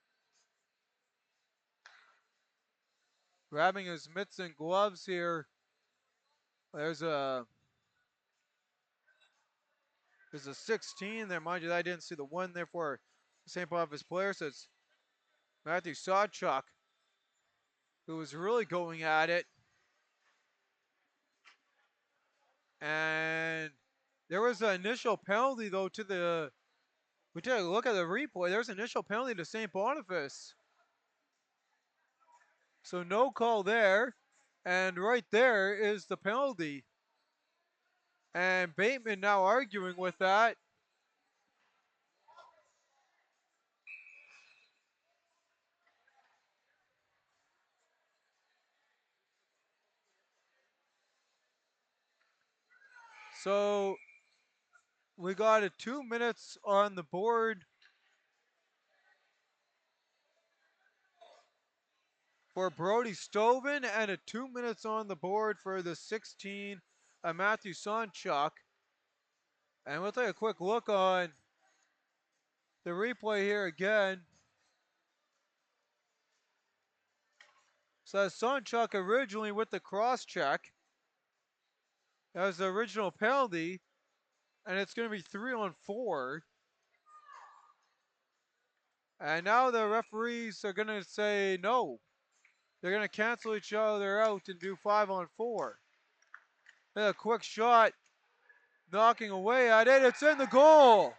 Grabbing his mitts and gloves here. There's a 16 there. Mind you, I didn't see the one there for St. Boniface player. So it's Matthew Sawchuk who was really going at it. And there was an initial penalty, though, to the... We take a look at the replay. There's an initial penalty to St. Boniface. So no call there. And right there is the penalty. And Bateman now arguing with that. So we got a 2 minutes on the board for Brody Stoven and a 2 minutes on the board for the 16, Matthew Sonchuk. And we'll take a quick look on the replay here again. So Sonchuk originally with the cross check. That was the original penalty. And it's going to be 3-on-4. And now the referees are going to say no. They're going to cancel each other out and do 5-on-4. A quick shot, knocking away at it. It's in the goal.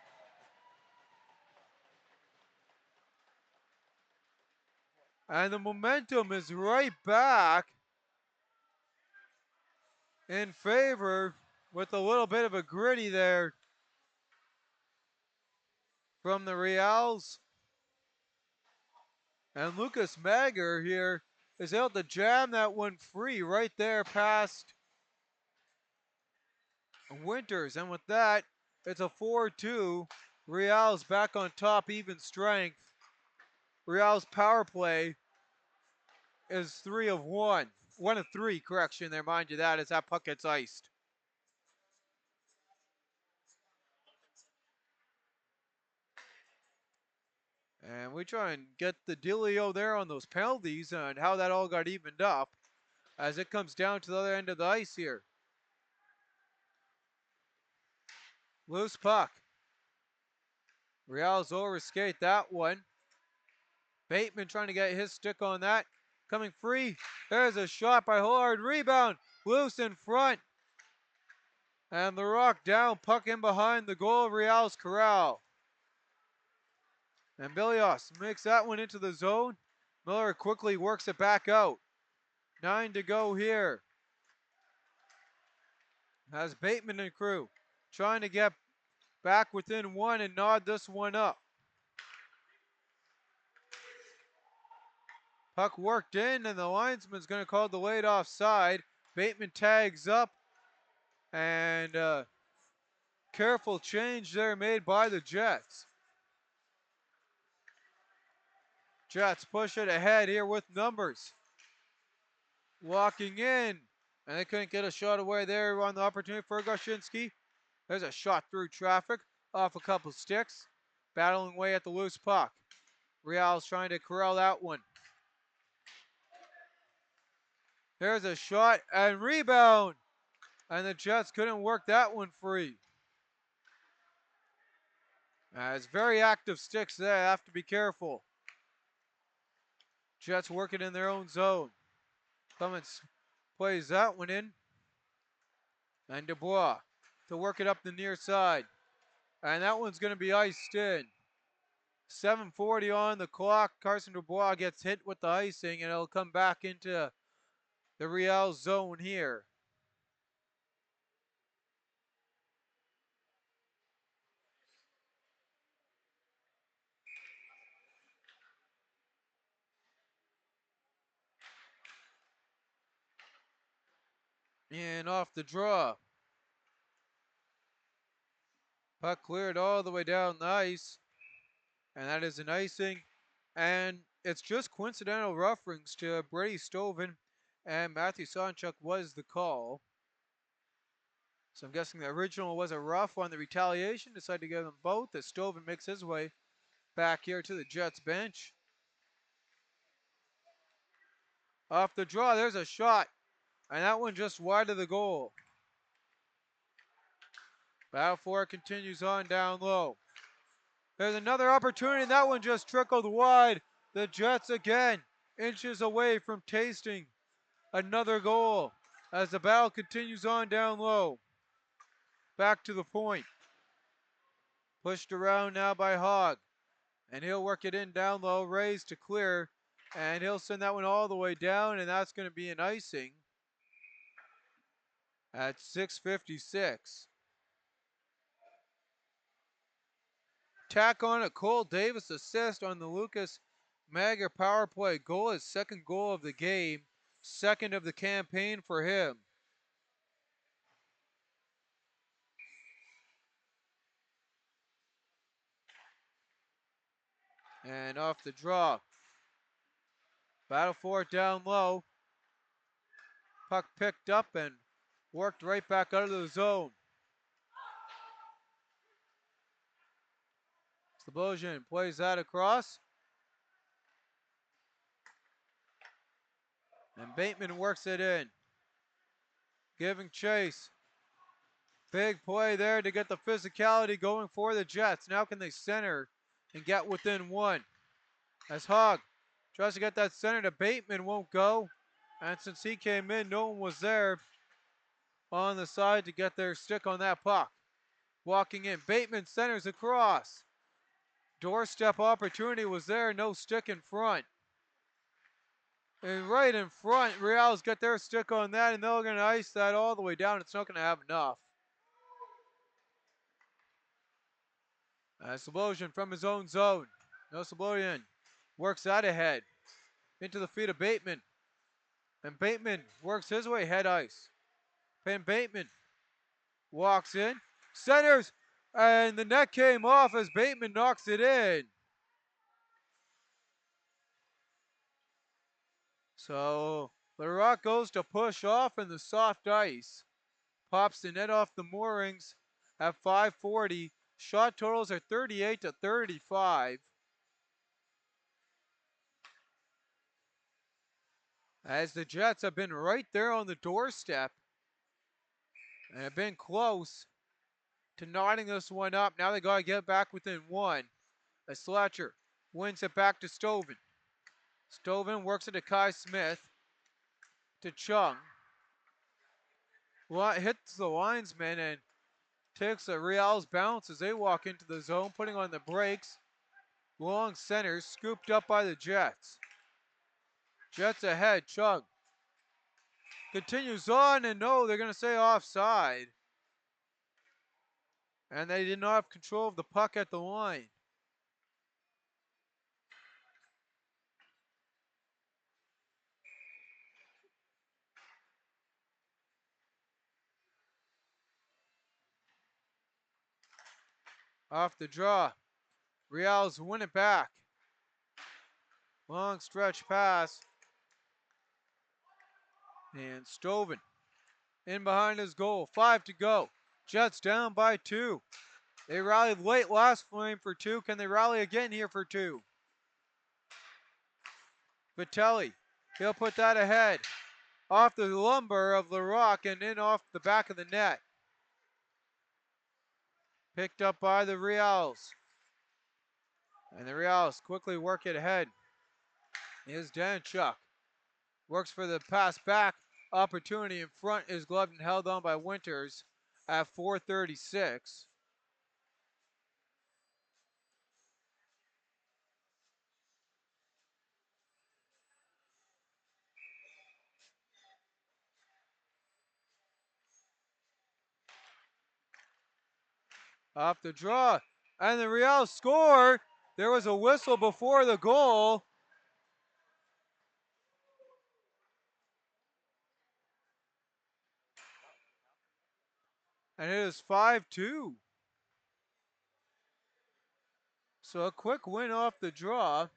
And the momentum is right back in favor with a little bit of a gritty there from the Riels. And Lucas Mager here is able to jam that one free right there past Winters. And with that, it's a 4-2. Riels back on top, even strength. Riels power play is 3 of 1. 1 of 3, correction there, mind you that, as that puck gets iced. And we try and get the dealio there on those penalties and how that all got evened up as it comes down to the other end of the ice here. Loose puck. Riels overskate that one. Bateman trying to get his stick on that. Coming free. There's a shot by Hullard. Rebound. Loose in front. And the rock down. Puck in behind the goal of Riels Corral. And Bilios makes that one into the zone. Miller quickly works it back out. 9 to go here. Has Bateman and crew trying to get back within 1 and nod this one up. Puck worked in, and the linesman's going to call the late offside. Bateman tags up, and careful change there made by the Jets. Jets push it ahead here with numbers. Walking in, and they couldn't get a shot away there on the opportunity for Goshinsky. There's a shot through traffic off a couple sticks. Battling away at the loose puck. Riels trying to corral that one. There's a shot and rebound. And the Jets couldn't work that one free. It's very active sticks there. Have to be careful. Jets working in their own zone. Clements plays that one in. And Dubois to work it up the near side. And that one's going to be iced in. 7:40 on the clock. Carson Dubois gets hit with the icing, and it'll come back into the Riel zone here. And off the draw. Puck cleared all the way down the ice. And that is an icing. And it's just coincidental reference to Brady Stoven and Matthew Sonchuk was the call. So I'm guessing the original was a rough on the retaliation. Decided to give them both as Stoven makes his way back here to the Jets bench. Off the draw, there's a shot. And that one just wide of the goal. Battle for it continues on down low. There's another opportunity, and that one just trickled wide. The Jets again, inches away from tasting another goal as the battle continues on down low. Back to the point. Pushed around now by Hogg. And he'll work it in down low, raised to clear. And he'll send that one all the way down, and that's going to be an icing at 6:56. Tack on a Cole Davis assist on the Lucas Mager power play goal. His second goal of the game, second of the campaign for him. And off the draw. Battle for it down low. Puck picked up and worked right back out of the zone. Slobosian plays that across. And Bateman works it in. Giving chase. Big play there to get the physicality going for the Jets. Now can they center and get within one? As Hogg tries to get that center to Bateman, won't go. And since he came in, no one was there on the side to get their stick on that puck. Walking in, Bateman centers across. Doorstep opportunity was there, no stick in front. And right in front, Riels get their stick on that, and they're going to ice that all the way down. It's not going to have enough. Slobodian from his own zone. No Slobodian works that ahead. Into the feet of Bateman. And Bateman works his way head ice. And Bateman walks in, centers, and the net came off as Bateman knocks it in. So Larock goes to push off in the soft ice. Pops the net off the moorings at 5:40. Shot totals are 38 to 35. As the Jets have been right there on the doorstep and have been close to knotting this one up. Now they got to get back within one. As Slatcher wins it back to Stoven. Stoven works it to Kai Smith. To Chung. Well, hits the linesman and takes a Riels bounce as they walk into the zone, putting on the brakes. Long center, scooped up by the Jets. Jets ahead, Chung. Continues on, and no, they're going to say offside. And they did not have control of the puck at the line. Off the draw. Riels win it back. Long stretch pass. And Stoven in behind his goal. 5 to go. Jets down by 2. They rallied late last frame for 2. Can they rally again here for 2? Vitelli, he'll put that ahead. Off the lumber of Larock and in off the back of the net. Picked up by the Riels. And the Riels quickly work it ahead. Here's Danchuk. Works for the pass back. Opportunity in front is gloved and held on by Winters at 4:36. Off the draw. And the Riels score. There was a whistle before the goal. And it is 5-2. So a quick win off the draw.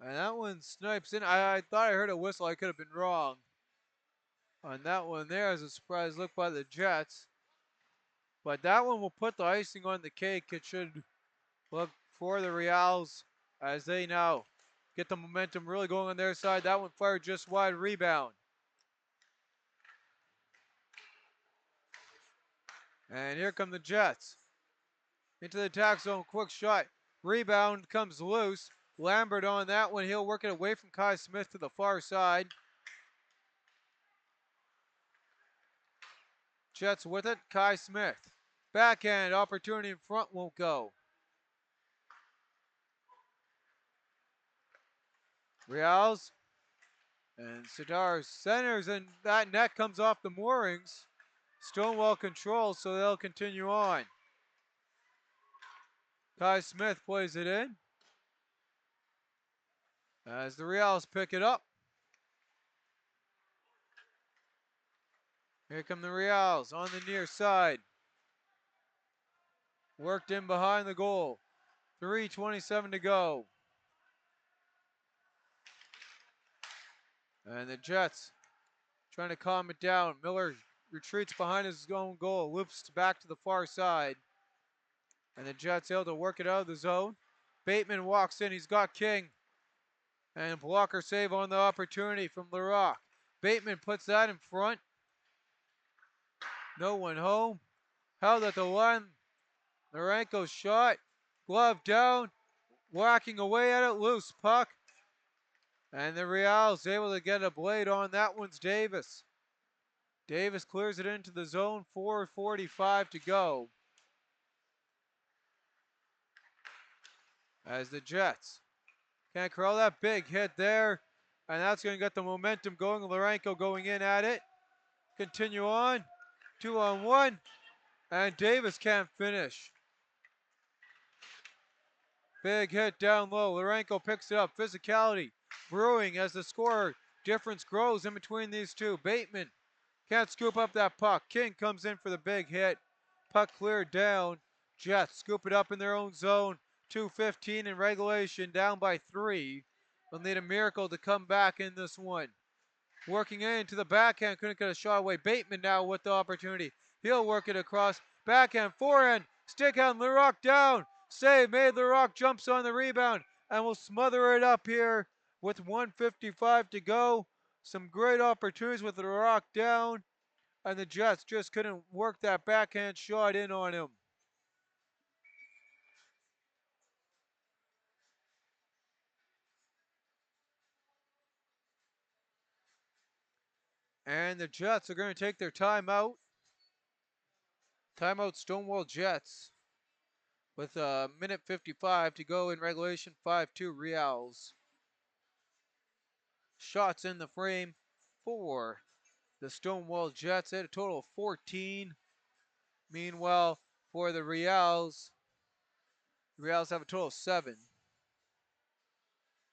And that one snipes in. I thought I heard a whistle. I could have been wrong on that one there. As a surprise look by the Jets. But that one will put the icing on the cake. It should look for the Riels as they now get the momentum really going on their side. That one fired just wide. Rebound. And here come the Jets. Into the attack zone. Quick shot. Rebound comes loose. Lambert on that one. He'll work it away from Kai Smith to the far side. Jets with it. Kai Smith. Backhand opportunity in front won't go. Riels. And Sidar centers, and that net comes off the moorings. Stonewall controls, so they'll continue on. Kai Smith plays it in. As the Riels pick it up. Here come the Riels on the near side. Worked in behind the goal. 3:27 to go. And the Jets trying to calm it down. Miller retreats behind his own goal. Loops back to the far side. And the Jets able to work it out of the zone. Bateman walks in. He's got King. And blocker save on the opportunity from Larock. Bateman puts that in front. No one home. Held at the line. Lorenko's shot. Glove down. Whacking away at it. Loose puck. And the Riels able to get a blade on. That one's Davis. Davis clears it into the zone. 4:45 to go. As the Jets can't corral that big hit there. And that's going to get the momentum going. Lorenko going in at it. Continue on. 2-on-1. And Davis can't finish. Big hit down low. Lorenko picks it up. Physicality brewing as the score difference grows in between these two. Bateman can't scoop up that puck. King comes in for the big hit. Puck cleared down. Jets scoop it up in their own zone. 2:15 in regulation, down by 3. They'll need a miracle to come back in this one. Working into the backhand, couldn't get a shot away. Bateman now with the opportunity. He'll work it across. Backhand, forehand, stickhand, Lerock down. Save made. Lerock jumps on the rebound and will smother it up here with 1:55 to go. Some great opportunities with Lerock down, and the Jets just couldn't work that backhand shot in on him. And the Jets are going to take their timeout. Timeout Stonewall Jets with a minute 55 to go in regulation. 5-2 Riels. Shots in the frame for the Stonewall Jets. They had a total of 14. Meanwhile, for the Riels have a total of 7.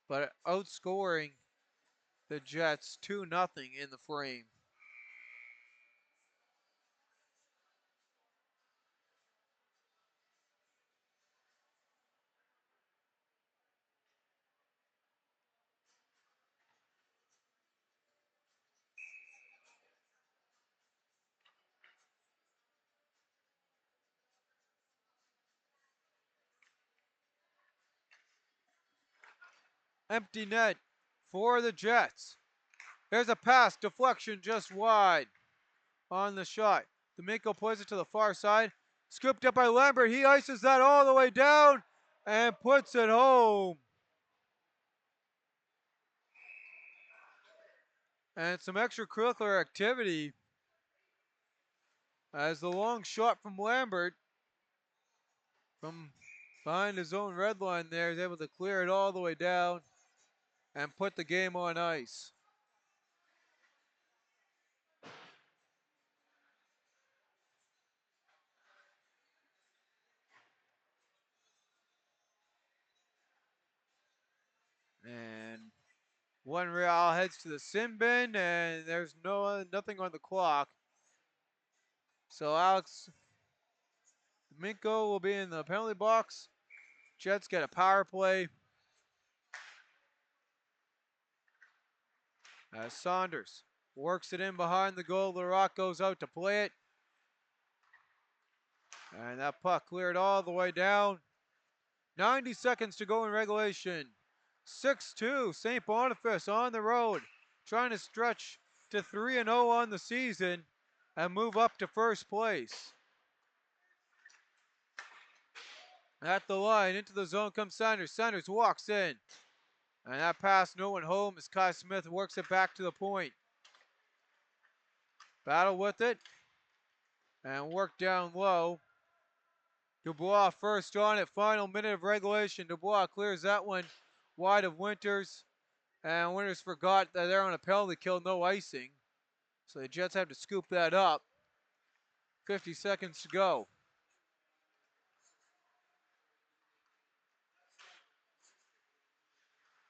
But outscoring the Jets 2-0 in the frame. Empty net for the Jets. There's a pass, deflection just wide on the shot. D'Amico plays it to the far side. Scooped up by Lambert. He ices that all the way down and puts it home. And some extracurricular activity as the long shot from Lambert from behind his own red line there is able to clear it all the way down and put the game on ice. And one Real heads to the sin bin, and there's nothing on the clock. So Alex D'Amico will be in the penalty box. Jets get a power play. As Saunders works it in behind the goal. Lerock goes out to play it. And that puck cleared all the way down. 90 seconds to go in regulation. 6-2, St. Boniface on the road, trying to stretch to 3-0 on the season and move up to first place. At the line, into the zone comes Sanders. Sanders walks in. And that pass, no one home as Kai Smith works it back to the point. Battle with it. And work down low. Dubois first on it, final minute of regulation. Dubois clears that one wide of Winters. And Winters forgot that they're on a penalty kill, no icing. So the Jets have to scoop that up. 50 seconds to go.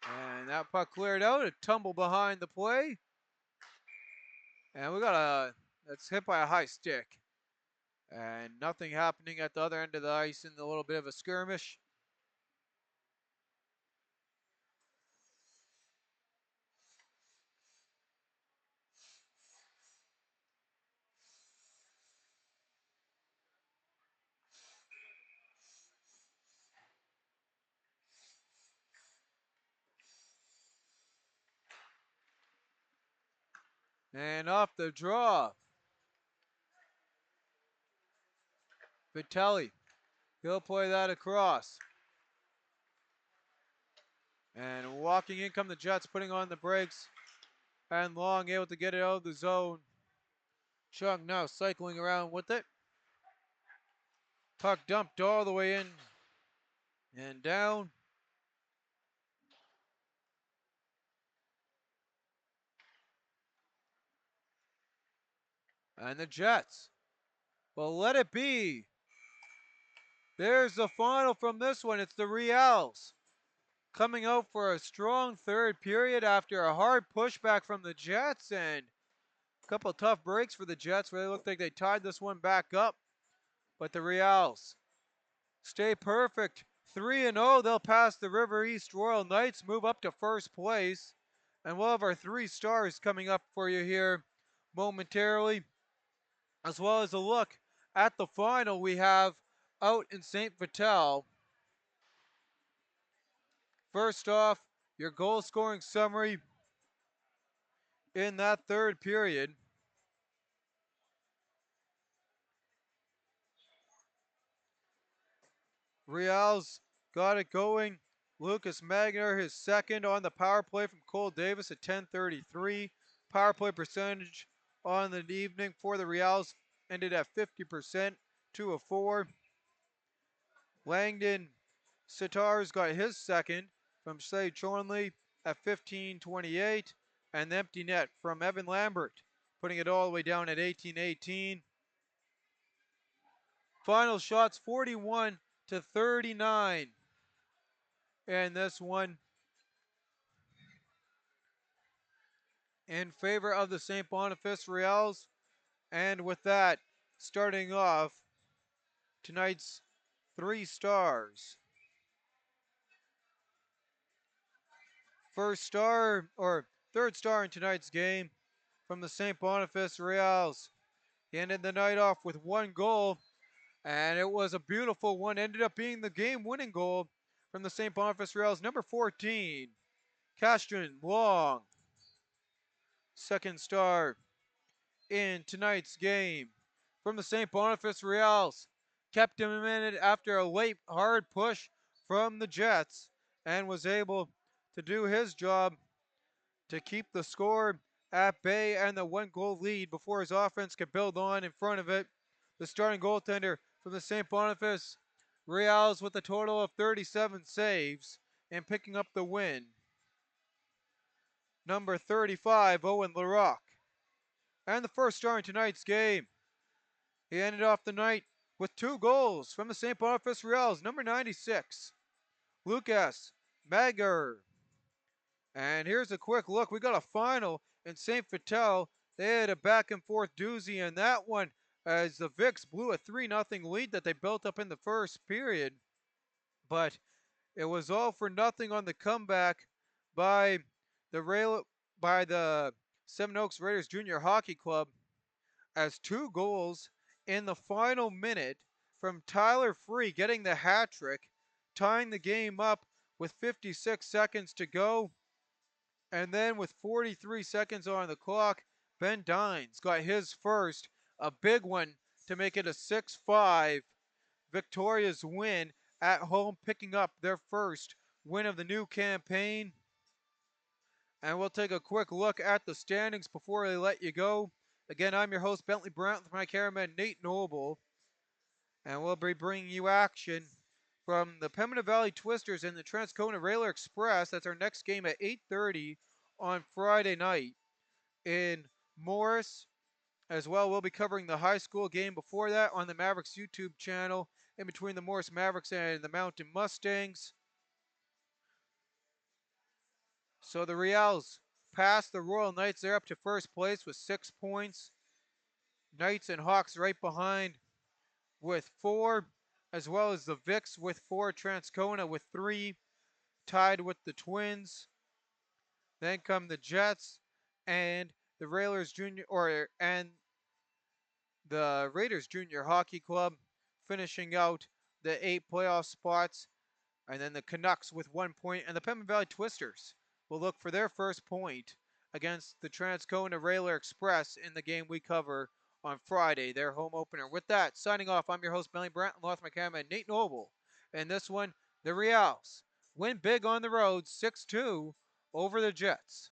And that puck cleared out. A tumble behind the play. And we got that's hit by a high stick. And nothing happening at the other end of the ice in a little bit of a skirmish. And off the draw. Vitelli. He'll play that across. And walking in come the Jets, putting on the brakes. And Long able to get it out of the zone. Chung now cycling around with it. Puck dumped all the way in and down. And the Jets will let it be. There's the final from this one. It's the Riels coming out for a strong third period after a hard pushback from the Jets and a couple tough breaks for the Jets where they looked like they tied this one back up. But the Riels stay perfect. 3-0, they'll pass the River East Royal Knights, move up to first place. And we'll have our 3 stars coming up for you here momentarily, as well as a look at the final we have out in St. Vital. First off, your goal scoring summary in that third period. Riels got it going. Lucas Magner, his second on the power play from Cole Davis at 10:33. Power play percentage on the evening for the Riels ended at 50%, 2 of 4. Langdon Sitar's got his second from Slade Chornley at 15:28. And the empty net from Evan Lambert, putting it all the way down at 18:18. Final shots 41-39. And this one in favor of the St. Boniface Riels. And with that, starting off tonight's 3 stars. First star, or third star in tonight's game from the St. Boniface Riels. He ended the night off with 1 goal, and it was a beautiful one. Ended up being the game-winning goal from the St. Boniface Riels, number 14, Castron Long. Second star in tonight's game from the St. Boniface Riels. Kept him in it after a late hard push from the Jets and was able to do his job to keep the score at bay and the 1-goal lead before his offense could build on in front of it. The starting goaltender from the St. Boniface Riels with a total of 37 saves and picking up the win. Number 35, Owen Larocque. And the first star in tonight's game. He ended off the night with 2 goals from the St. Boniface Riels, number 96, Lucas Mager. And here's a quick look. We got a final in St. Vital. They had a back and forth doozy in that one as the Vicks blew a 3-0 lead that they built up in the first period. But it was all for nothing on the comeback by the Seven Oaks Raiders Junior Hockey Club, as 2 goals in the final minute from Tyler Free getting the hat trick, tying the game up with 56 seconds to go. And then with 43 seconds on the clock, Ben Dines got his first, a big one to make it a 6-5 Victoria's win at home, picking up their first win of the new campaign. And we'll take a quick look at the standings before I let you go. Again, I'm your host, Bentley Brandt, with my cameraman, Nate Noble. And we'll be bringing you action from the Pembina Valley Twisters and the Transcona Railer Express. That's our next game at 8:30 on Friday night in Morris. As well, we'll be covering the high school game before that on the Mavericks YouTube channel, in between the Morris Mavericks and the Mountain Mustangs. So the Riels pass the Royal Knights. They're up to first place with 6 points. Knights and Hawks right behind with 4, as well as the Vicks with 4, Transcona with 3, tied with the Twins. Then come the Jets and the Railers the Raiders Junior Hockey Club, finishing out the 8 playoff spots. And then the Canucks with 1 point, and the Pembina Valley Twisters will look for their first point against the Transcona Railer Express in the game we cover on Friday, their home opener. With that, signing off, I'm your host, Bentley Brandt, along with my cameraman, Nate Noble. And this one, the Riels win big on the road, 6-2 over the Jets.